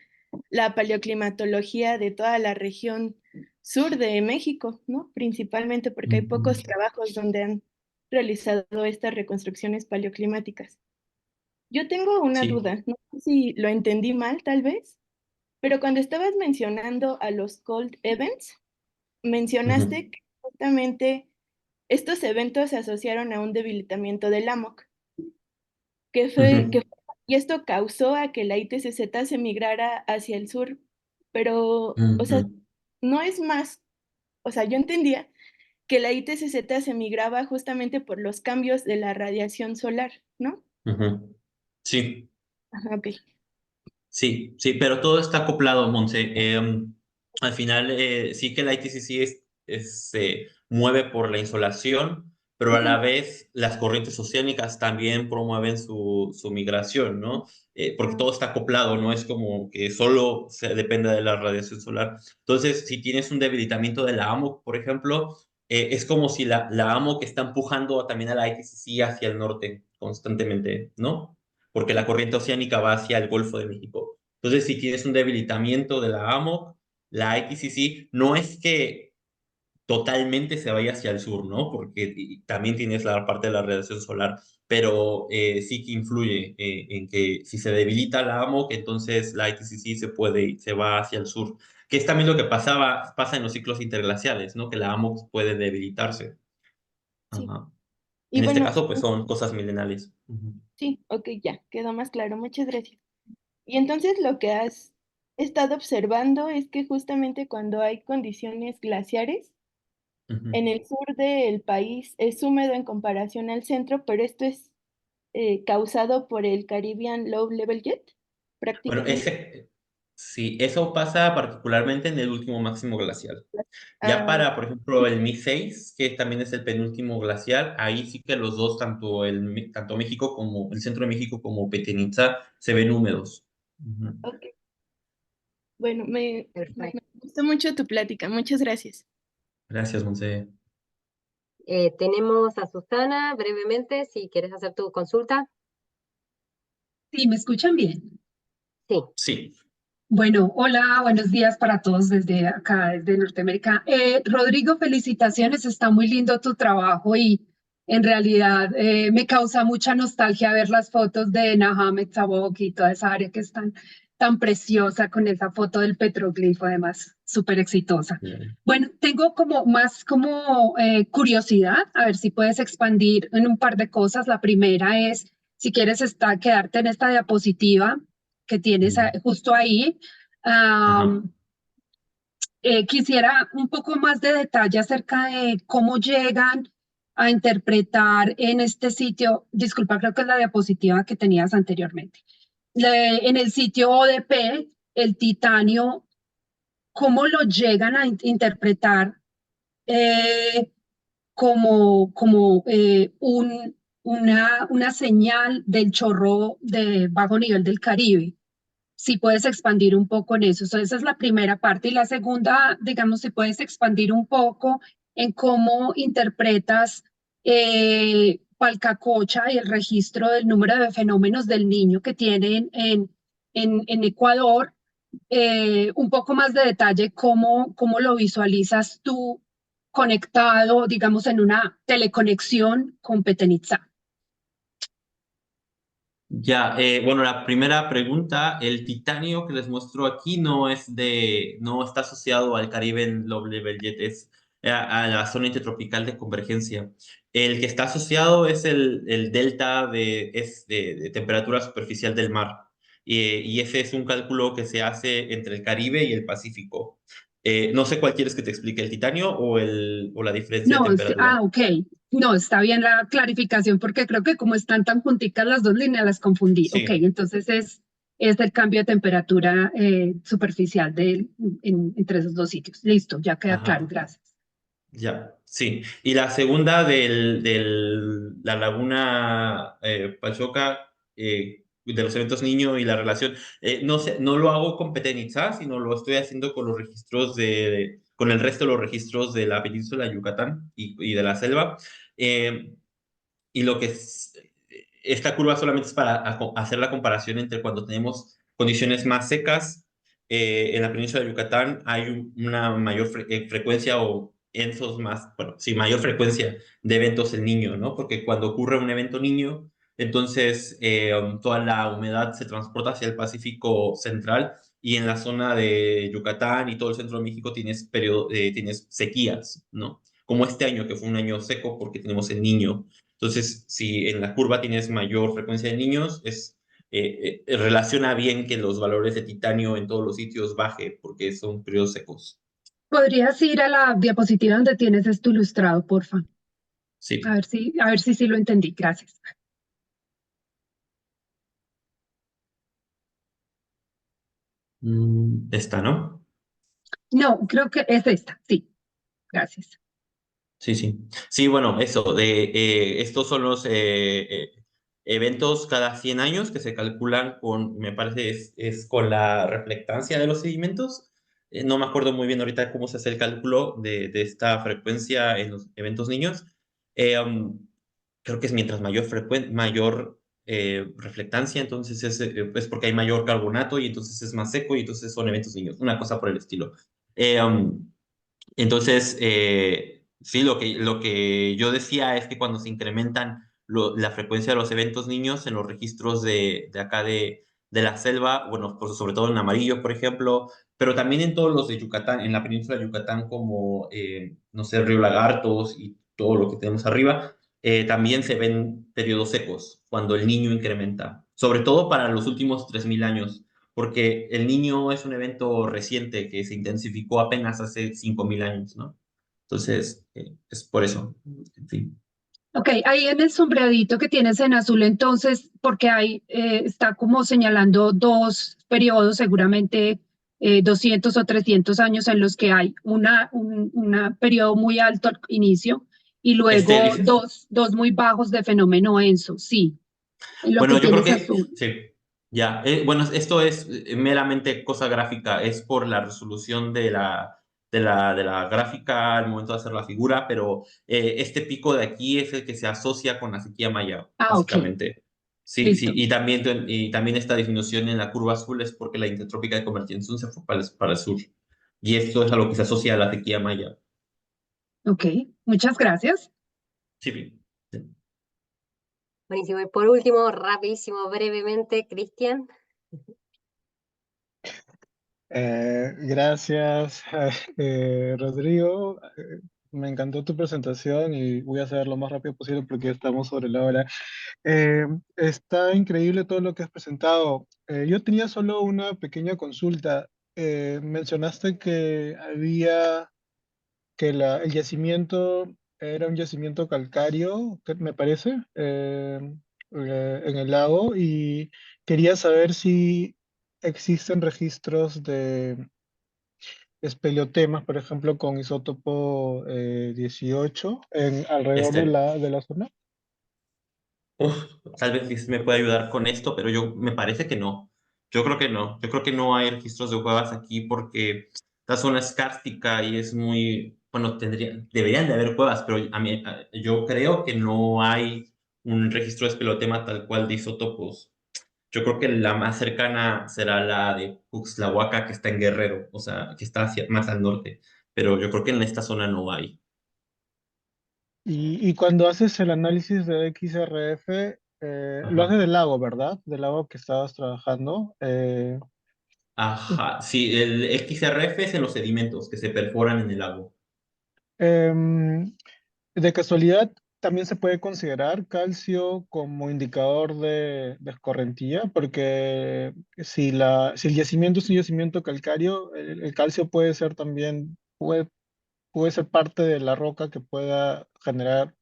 la paleoclimatología de toda la región sur de México, ¿no? Principalmente porque hay Ujú. pocos trabajos donde han realizado estas reconstrucciones paleoclimáticas. Yo tengo una Sí. duda, no sé si lo entendí mal, tal vez, pero cuando estabas mencionando a los cold events, Ujú. mencionaste que justamente estos eventos se asociaron a un debilitamiento del AMOC, Ujú. y esto causó a que la ITCZ se migrara hacia el sur, pero, o sea, Ujú. no es más, o sea, yo entendía que la ITCZ se migraba justamente por los cambios de la radiación solar, ¿no? Ujú. Sí. Ajá, ok. Sí, sí, pero todo está acoplado, Monse. Al final, sí que la ITCC se mueve por la insolación, pero a la Ujú. vez las corrientes oceánicas también promueven su migración, ¿no? Porque todo está acoplado, no es como que solo depende de la radiación solar. Entonces, si tienes un debilitamiento de la AMOC, por ejemplo, es como si la AMOC está empujando también a la ITCC hacia el norte constantemente, ¿no? Porque la Sí, corriente oceánica va hacia el Golfo de México. Entonces, si tienes un debilitamiento de la AMOC, la IPCC no es que totalmente se vaya hacia el sur, ¿no? Porque también tienes la parte de la radiación solar, pero sí que influye en que si se debilita la AMOC, entonces la IPCC se va hacia el sur, que es también lo que pasa en los ciclos interglaciales, ¿no? Que la AMOC puede debilitarse. sí. Ajá. Y En este bueno, caso, pues son cosas milenales. Ujú. sí, ok, ya, quedó más claro. Muchas gracias. Y entonces lo que has estado observando es que justamente cuando hay condiciones glaciares, Ujú. en el sur del país es húmedo en comparación al centro, pero esto es causado por el Caribbean Low Level Jet, Bueno, prácticamente. sí, eso pasa particularmente en el último máximo glacial. Ya Ah, para, por ejemplo, el Mi 6, que también es el penúltimo glacial, ahí sí que los dos, tanto México como el centro de México como Chichén Itzá, se ven húmedos. Ujú. ok. Bueno, me Perfecto. gustó mucho tu plática. Muchas gracias. Gracias, Monse. Tenemos a Susana brevemente, si quieres hacer tu consulta. Sí, ¿me escuchan bien? Sí. Sí. Bueno, hola, buenos días para todos desde acá, desde Norteamérica. Rodrigo, felicitaciones, está muy lindo tu trabajo y en realidad me causa mucha nostalgia ver las fotos de Nahum Tzavok y toda esa área que es tan preciosa con esa foto del petroglifo, además, súper exitosa. Bien. Bueno, tengo como curiosidad, a ver si puedes expandir en un par de cosas. La primera es, si quieres quedarte en esta diapositiva que tienes justo ahí. Ajá. Quisiera un poco más de detalle acerca de cómo llegan a interpretar en este sitio, disculpa, creo que es la diapositiva que tenías anteriormente, en el sitio ODP, el titanio, cómo lo llegan a interpretar eh, como una señal del chorro de bajo nivel del Caribe. Si puedes expandir un poco en eso. Esa es la primera parte. Y la segunda, digamos, si puedes expandir un poco en cómo interpretas Palcacocha y el registro del número de fenómenos del niño que tienen en Ecuador. Un poco más de detalle, cómo lo visualizas tú conectado, digamos, en una teleconexión con Petén-Itzá. Ya, bueno, la primera pregunta, el titanio que les muestro aquí no está asociado al Caribe en low level jet, es a la zona intertropical de convergencia. El que está asociado es el delta de temperatura superficial del mar. Y ese es un cálculo que se hace entre el Caribe y el Pacífico. No sé cuál quieres que te explique, el titanio o la diferencia de No, temperatura. ok. No, está bien la clarificación porque creo que como están tan junticas las dos líneas las confundí. Ok, Sí. entonces es el cambio de temperatura superficial entre esos dos sitios. Listo, ya queda claro, Ajá. gracias. Ya, sí. Y la segunda la laguna Pachoca, de los eventos niño y la relación, no sé, no lo hago con Petén-Itzá, sino lo estoy haciendo con los registros con el resto de los registros de la península de Yucatán y de la selva. Eh, y esta curva solamente es para hacer la comparación entre cuando tenemos condiciones más secas. En la península de Yucatán hay una mayor frecuencia o bueno, sí, mayor frecuencia de eventos en niño, ¿no? Porque cuando ocurre un evento niño, entonces toda la humedad se transporta hacia el Pacífico Central y en la zona de Yucatán y todo el centro de México tienes sequías, ¿no? Como este año, que fue un año seco porque tenemos el niño. Entonces, si en la curva tienes mayor frecuencia de niños, relaciona bien que los valores de titanio en todos los sitios baje, porque son periodos secos. ¿Podrías ir a la diapositiva donde tienes esto ilustrado, porfa? Sí. A ver si sí lo entendí. Gracias. Esta, ¿no? No, creo que es esta. Sí, gracias. Sí, sí. Sí, bueno, estos son los eventos cada 100 años que se calculan me parece, es con la reflectancia de los sedimentos. No me acuerdo muy bien ahorita cómo se hace el cálculo de esta frecuencia en los eventos niños. Creo que es mientras mayor reflectancia, entonces es porque hay mayor carbonato y entonces es más seco y entonces son eventos niños, una cosa por el estilo. Entonces, sí, lo que yo decía es que cuando se incrementan la frecuencia de los eventos niños en los registros de acá de la selva, bueno, pues sobre todo en amarillo, por ejemplo, pero también en todos los de Yucatán, en la península de Yucatán, como, no sé, Río Lagartos y todo lo que tenemos arriba, también se ven periodos secos cuando el niño incrementa, sobre todo para los últimos 3000 años porque el niño es un evento reciente que se intensificó apenas hace 5000 años, ¿no? Entonces, es por eso, en fin. Ok, ahí en el sombreadito que tienes en azul, entonces, porque está como señalando dos periodos, seguramente 200 o 300 años en los que hay un periodo muy alto al inicio y Este, luego dices, dos muy bajos de fenómeno ENSO, sí, lo que bueno, yo creo tienes que, azul. sí, ya, bueno, esto es meramente cosa gráfica, es por la resolución de la gráfica al momento de hacer la figura, pero este pico de aquí es el que se asocia con la sequía maya, Ah, ok, básicamente. Sí, sí, listo. y también esta disminución en la curva azul es porque la intertrópica de Convergencia se fue para el sur. Y esto es a lo que se asocia a la sequía maya. Ok, muchas gracias. Sí, bien. Sí. Buenísimo. Y por último, rapidísimo, brevemente, Cristian. Gracias, Rodrigo. Me encantó tu presentación y voy a hacer lo más rápido posible porque estamos sobre la hora. Está increíble todo lo que has presentado. Yo tenía solo una pequeña consulta. Mencionaste que el yacimiento era un yacimiento calcáreo, me parece, en el lago, y quería saber si existen registros de espeleotemas, por ejemplo, con isótopo 18 alrededor de Este, de la zona. uf, tal vez Liz me puede ayudar con esto, pero yo me parece que no. Yo creo que no. Yo creo que no hay registros de cuevas aquí porque la zona es kárstica y es muy, bueno, deberían de haber cuevas, pero yo creo que no hay un registro de espelotema tal cual de isótopos. Yo creo que la más cercana será la de Cuxtlahuaca, que está en Guerrero, o sea, que está más al norte, pero yo creo que en esta zona no hay. Y cuando haces el análisis de XRF, lo Ajá. haces del lago, ¿verdad? Del lago que estabas trabajando. Ajá, sí, el XRF es en los sedimentos que se perforan en el agua. Em, de casualidad, también se puede considerar calcio como indicador de escorrentía, porque si el yacimiento es un yacimiento calcáreo, el calcio puede ser también, puede ser parte de la roca que pueda generar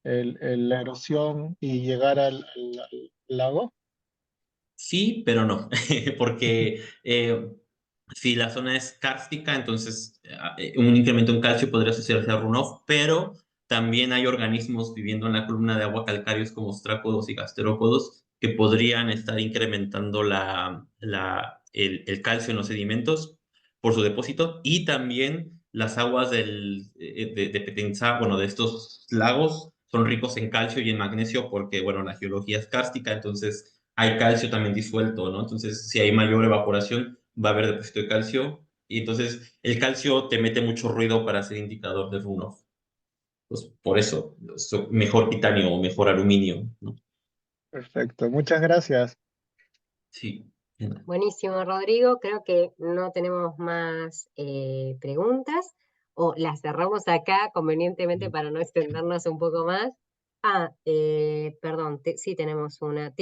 la erosión y llegar al lago. Sí, pero no, porque si la zona es kárstica, entonces un incremento en calcio podría asociarse a runoff, pero también hay organismos viviendo en la columna de agua calcáreos como ostrácodos y gasterópodos que podrían estar incrementando el calcio en los sedimentos por su depósito y también las aguas de Petenzá, bueno, de estos lagos son ricos en calcio y en magnesio porque, bueno, la geología es kárstica, entonces hay calcio también disuelto, ¿no? Entonces, si hay mayor evaporación, va a haber depósito de calcio. Y entonces, el calcio te mete mucho ruido para ser indicador de runoff. Pues por eso, mejor titanio o mejor aluminio, ¿no? Perfecto, muchas gracias. Sí. Buenísimo, Rodrigo. Creo que no tenemos más preguntas o las cerramos acá convenientemente para no extendernos un poco más. Perdón, sí tenemos una.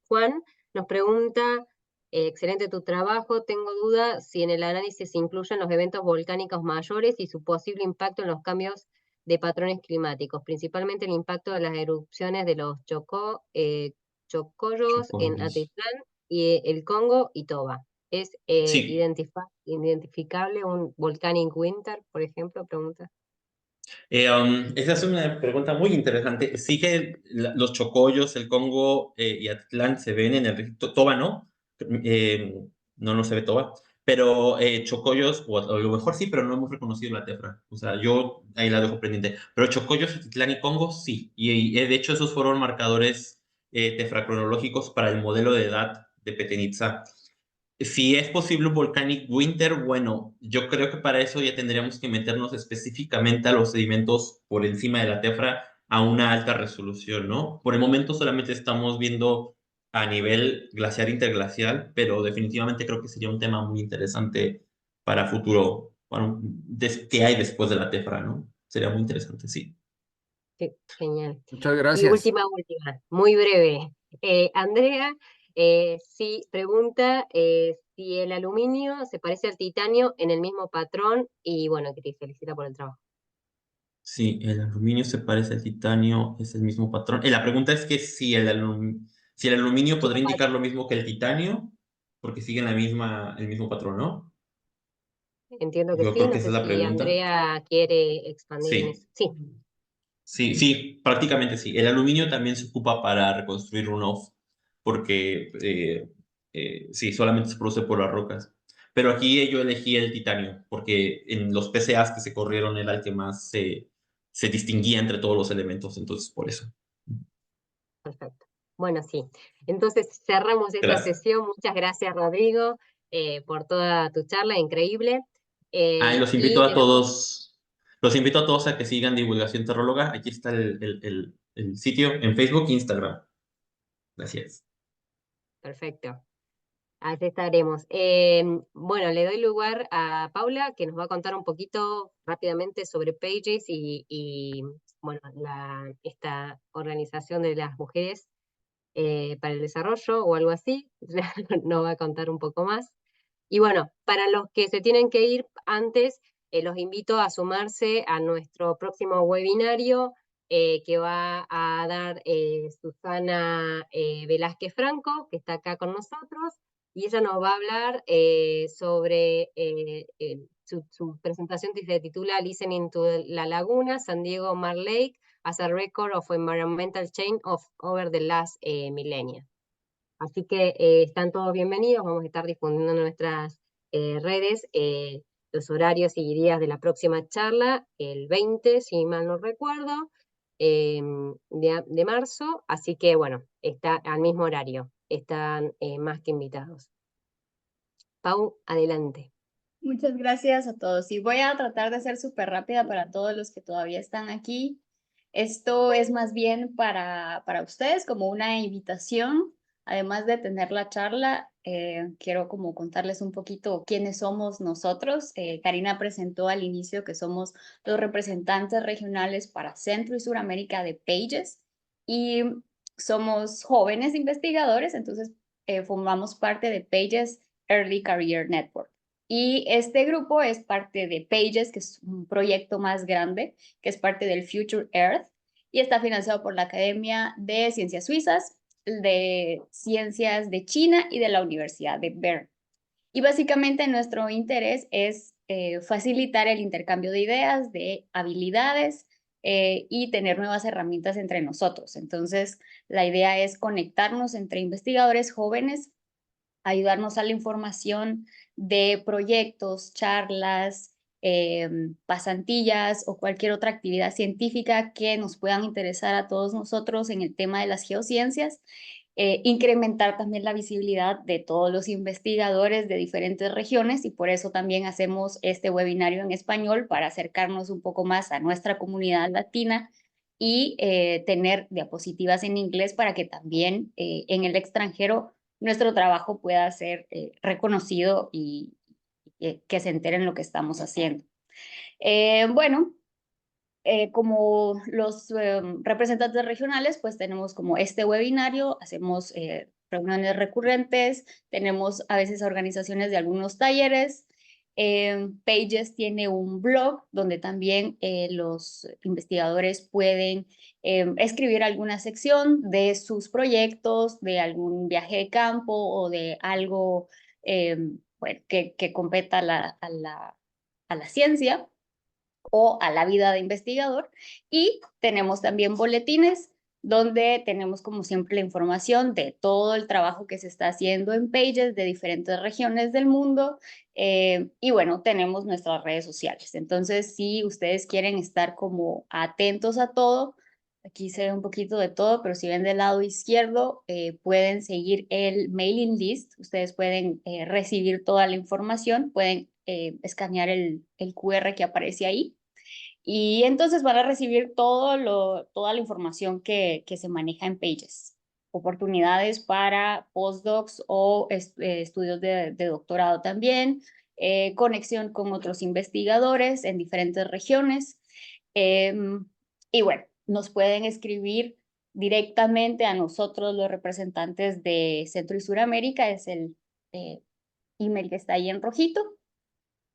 Juan nos pregunta, excelente tu trabajo, tengo duda si en el análisis se incluyen los eventos volcánicos mayores y su posible impacto en los cambios de patrones climáticos, principalmente el impacto de las erupciones de los Chocollos en Chocollos. Atitlán y el Congo y Toba. ¿Es Sí, identificable un volcanic winter, por ejemplo? Pregunta. esa es una pregunta muy interesante. Sí que los chocollos, el Congo y Atlán se ven en el registro, Toba no, Eh, no, no se ve Toba, pero chocollos, o a lo mejor sí, pero no hemos reconocido la tefra. O sea, yo ahí la dejo pendiente. Pero chocollos, Atlán y Congo sí. De hecho esos fueron marcadores tefracronológicos para el modelo de edad de Petén Itzá. Si es posible un Volcanic Winter, bueno, yo creo que para eso ya tendríamos que meternos específicamente a los sedimentos por encima de la tefra a una alta resolución, ¿no? Por el momento solamente estamos viendo a nivel glaciar interglacial, pero definitivamente creo que sería un tema muy interesante para futuro, bueno, qué hay después de la tefra, ¿no? Sería muy interesante, sí. Sí, genial. Muchas Y gracias. última, muy breve. Andrea, sí, pregunta si el aluminio se parece al titanio en el mismo patrón y bueno, que te felicita por el trabajo. Sí, el aluminio se parece al titanio, es el mismo patrón. La pregunta es que si el aluminio podría indicar lo mismo que el titanio, porque siguen el mismo patrón, ¿no? Entiendo que Yo sí, creo no que esa sé es la si pregunta. Andrea quiere expandir en eso. Sí, Sí, sí, sí, prácticamente sí. El aluminio también se ocupa para reconstruir runoff, porque sí, solamente se produce por las rocas. pero aquí yo elegí el titanio, porque en los PCAs que se corrieron era el que más se distinguía entre todos los elementos, entonces por eso. Perfecto. Bueno, sí. Entonces cerramos esta Gracias. sesión. Muchas gracias, Rodrigo, por toda tu charla, increíble. Y Y le damos, los invito a todos a que sigan Divulgación Terróloga. Aquí está el sitio en Facebook e Instagram. Gracias. perfecto. Así estaremos. Bueno, le doy lugar a Paula, que nos va a contar un poquito rápidamente sobre Pages y bueno, esta organización de las mujeres para el desarrollo o algo así. Nos va a contar un poco más. Y bueno, para los que se tienen que ir antes, los invito a sumarse a nuestro próximo webinario que va a dar Susana Velázquez Franco, que está acá con nosotros, y ella nos va a hablar sobre su presentación que se titula Listening to la Laguna, San Diego Mar Lake, as a Record of Environmental Change over the last millennia. Así que están todos bienvenidos, vamos a estar difundiendo en nuestras redes los horarios y días de la próxima charla, el 20, si mal no recuerdo, de marzo, así que bueno, está al mismo horario, están más que invitados. Pau, adelante. Muchas gracias a todos. Y voy a tratar de ser súper rápida para todos los que todavía están aquí. Esto es más bien para ustedes como una invitación. Además de tener la charla, quiero como contarles un poquito quiénes somos nosotros. Karina presentó al inicio que somos los representantes regionales para Centro y Suramérica de Pages y somos jóvenes investigadores, entonces formamos parte de Pages Early Career Network. Y este grupo es parte de Pages, que es un proyecto más grande, que es parte del Future Earth, y está financiado por la Academia de Ciencias Suizas, de Ciencias de China y de la Universidad de Bern. Y básicamente nuestro interés es facilitar el intercambio de ideas, de habilidades y tener nuevas herramientas entre nosotros. Entonces, la idea es conectarnos entre investigadores jóvenes, ayudarnos a la información de proyectos, charlas, pasantillas o cualquier otra actividad científica que nos puedan interesar a todos nosotros en el tema de las geociencias, incrementar también la visibilidad de todos los investigadores de diferentes regiones y por eso también hacemos este webinario en español para acercarnos un poco más a nuestra comunidad latina y tener diapositivas en inglés para que también en el extranjero nuestro trabajo pueda ser reconocido y que se enteren lo que estamos haciendo. Bueno, como los representantes regionales, pues tenemos como este webinario, hacemos reuniones recurrentes, tenemos a veces organizaciones de algunos talleres. Pages tiene un blog donde también los investigadores pueden escribir alguna sección de sus proyectos, de algún viaje de campo o de algo bueno, que competa a la ciencia o a la vida de investigador. Y tenemos también boletines donde tenemos como siempre la información de todo el trabajo que se está haciendo en Pages de diferentes regiones del mundo. Y bueno, tenemos nuestras redes sociales. Entonces, si ustedes quieren estar como atentos a todo, aquí se ve un poquito de todo, pero si ven del lado izquierdo, pueden seguir el mailing list. Ustedes pueden recibir toda la información, pueden escanear el QR que aparece ahí. Y entonces van a recibir toda la información que se maneja en Pages. Oportunidades para postdocs o estudios de doctorado también, conexión con otros investigadores en diferentes regiones. Y bueno, nos pueden escribir directamente a nosotros los representantes de Centro y Suramérica, es el email que está ahí en rojito.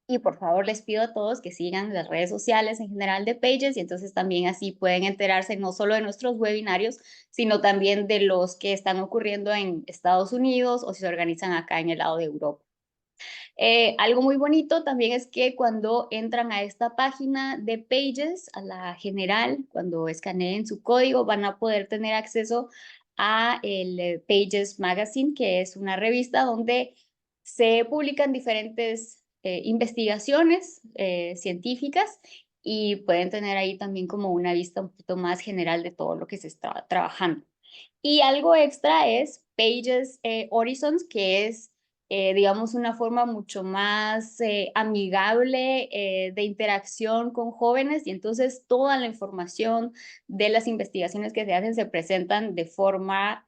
Y por favor les pido a todos que sigan las redes sociales en general de Pages y entonces también así pueden enterarse no solo de nuestros webinarios, sino también de los que están ocurriendo en Estados Unidos o si se organizan acá en el lado de Europa. Algo muy bonito también es que cuando entran a esta página de Pages, a la general, cuando escaneen su código, van a poder tener acceso a el Pages Magazine, que es una revista donde Se publican diferentes investigaciones científicas y pueden tener ahí también como una vista un poquito más general de todo lo que se está trabajando. Y algo extra es Pages Horizons, que es, digamos, una forma mucho más amigable de interacción con jóvenes, y entonces toda la información de las investigaciones que se hacen se presentan de forma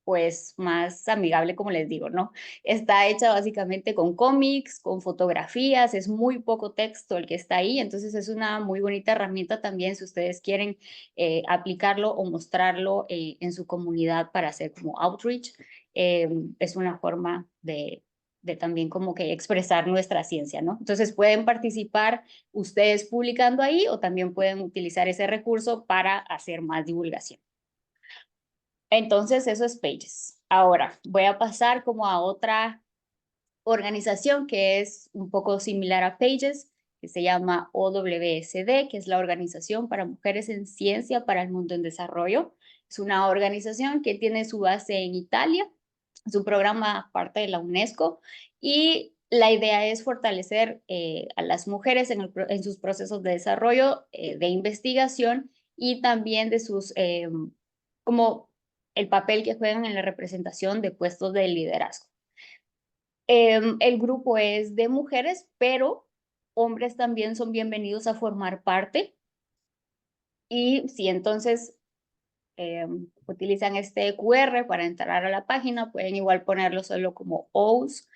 pues más amigable, como les digo, ¿no? Está hecha básicamente con cómics, con fotografías, es muy poco texto el que está ahí, entonces es una muy bonita herramienta también si ustedes quieren aplicarlo o mostrarlo en su comunidad para hacer como outreach. Es una forma de también como que expresar nuestra ciencia, ¿no? Entonces pueden participar ustedes publicando ahí o también pueden utilizar ese recurso para hacer más divulgación. Entonces eso es Pages. Ahora voy a pasar como a otra organización que es un poco similar a Pages, que se llama OWSD, que es la Organización para Mujeres en Ciencia para el Mundo en Desarrollo. Es una organización que tiene su base en Italia, es un programa parte de la UNESCO, y la idea es fortalecer a las mujeres en sus procesos de desarrollo, de investigación y también de sus, como el papel que juegan en la representación de puestos de liderazgo. El grupo es de mujeres, pero hombres también son bienvenidos a formar parte. Y si entonces utilizan este QR para entrar a la página, pueden igual ponerlo solo como OWS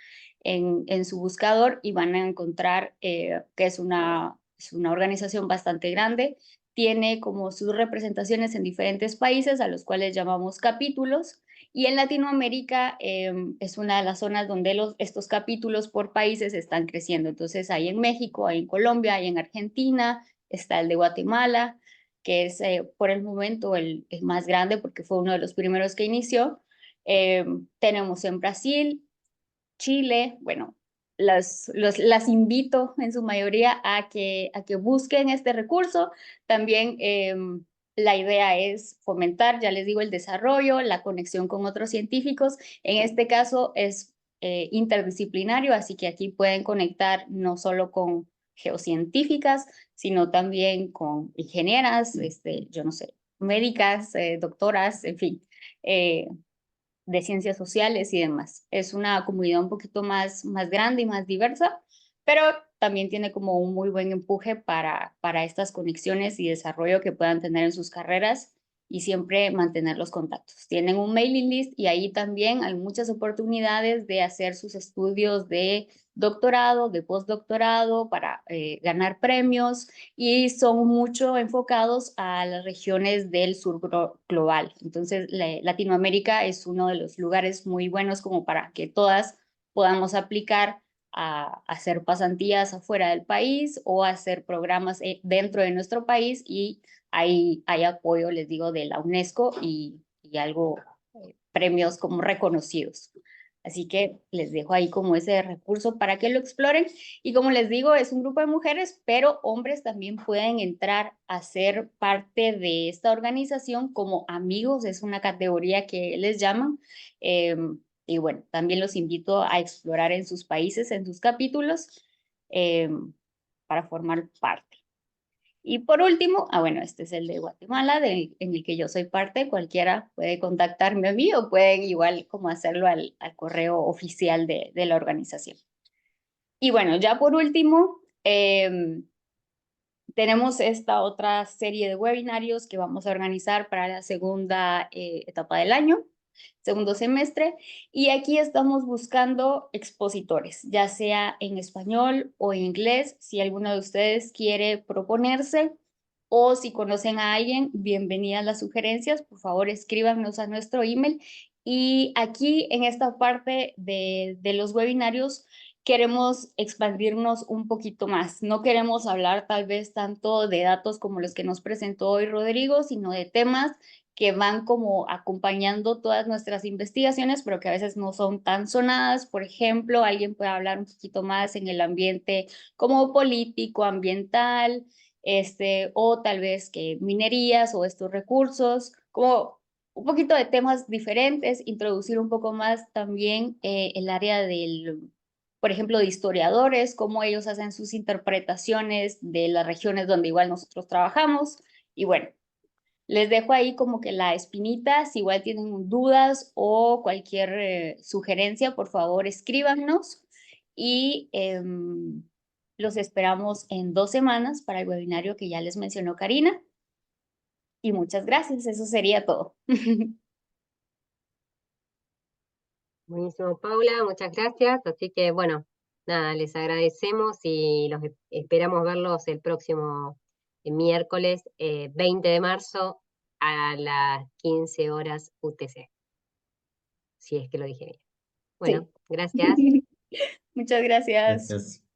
en su buscador y van a encontrar que es una organización bastante grande. Tiene como sus representaciones en diferentes países a los cuales llamamos capítulos. Y en Latinoamérica es una de las zonas donde estos capítulos por países están creciendo. Entonces hay en México, hay en Colombia, hay en Argentina, está el de Guatemala, que es por el momento el más grande porque fue uno de los primeros que inició. Tenemos en Brasil, Chile, bueno, las invito en su mayoría a que busquen este recurso. También la idea es fomentar, ya les digo, el desarrollo, la conexión con otros científicos. En este caso es interdisciplinario, así que aquí pueden conectar no solo con geocientíficas, sino también con ingenieras, yo no sé, médicas, doctoras, en fin, de ciencias sociales y demás. Es una comunidad un poquito más grande y más diversa, pero también tiene como un muy buen empuje para estas conexiones y desarrollo que puedan tener en sus carreras y siempre mantener los contactos. Tienen un mailing list y ahí también hay muchas oportunidades de hacer sus estudios de doctorado, de postdoctorado para ganar premios y son mucho enfocados a las regiones del sur global. Entonces, Latinoamérica es uno de los lugares muy buenos como para que todas podamos aplicar a hacer pasantías afuera del país o hacer programas dentro de nuestro país y hay apoyo, les digo, de la UNESCO y algo, premios como reconocidos. Así que les dejo ahí como ese recurso para que lo exploren. Y como les digo, es un grupo de mujeres, pero hombres también pueden entrar a ser parte de esta organización como amigos. Es una categoría que les llaman. Y bueno, también los invito a explorar en sus países, en sus capítulos, para formar parte. Y por último, bueno, este es el de Guatemala, en el que yo soy parte. Cualquiera puede contactarme a mí o pueden igual como hacerlo al correo oficial de la organización. Y bueno, ya por último, tenemos esta otra serie de webinarios que vamos a organizar para la segunda etapa del año, segundo semestre, y aquí estamos buscando expositores, ya sea en español o en inglés. Si alguno de ustedes quiere proponerse o si conocen a alguien, bienvenidas las sugerencias, por favor escríbanos a nuestro email. Y aquí en esta parte de los webinarios queremos expandirnos un poquito más. No queremos hablar tal vez tanto de datos como los que nos presentó hoy Rodrigo, sino de temas que van como acompañando todas nuestras investigaciones, pero que a veces no son tan sonadas. Por ejemplo, alguien puede hablar un poquito más en el ambiente como político, ambiental, o tal vez que minerías o estos recursos, como un poquito de temas diferentes, introducir un poco más también el área del, por ejemplo, de historiadores, cómo ellos hacen sus interpretaciones de las regiones donde igual nosotros trabajamos. Y bueno, les dejo ahí como que la espinita, si igual tienen dudas o cualquier sugerencia, por favor escríbanos y los esperamos en 2 semanas para el webinario que ya les mencionó Karina. Y muchas gracias, eso sería todo. Buenísimo, Paula, muchas gracias. Así que, bueno, nada, les agradecemos y los esperamos verlos el próximo miércoles 20 de marzo a las 15 horas UTC. Si es que lo dije bien. Bueno, Sí. gracias. Muchas gracias. Gracias.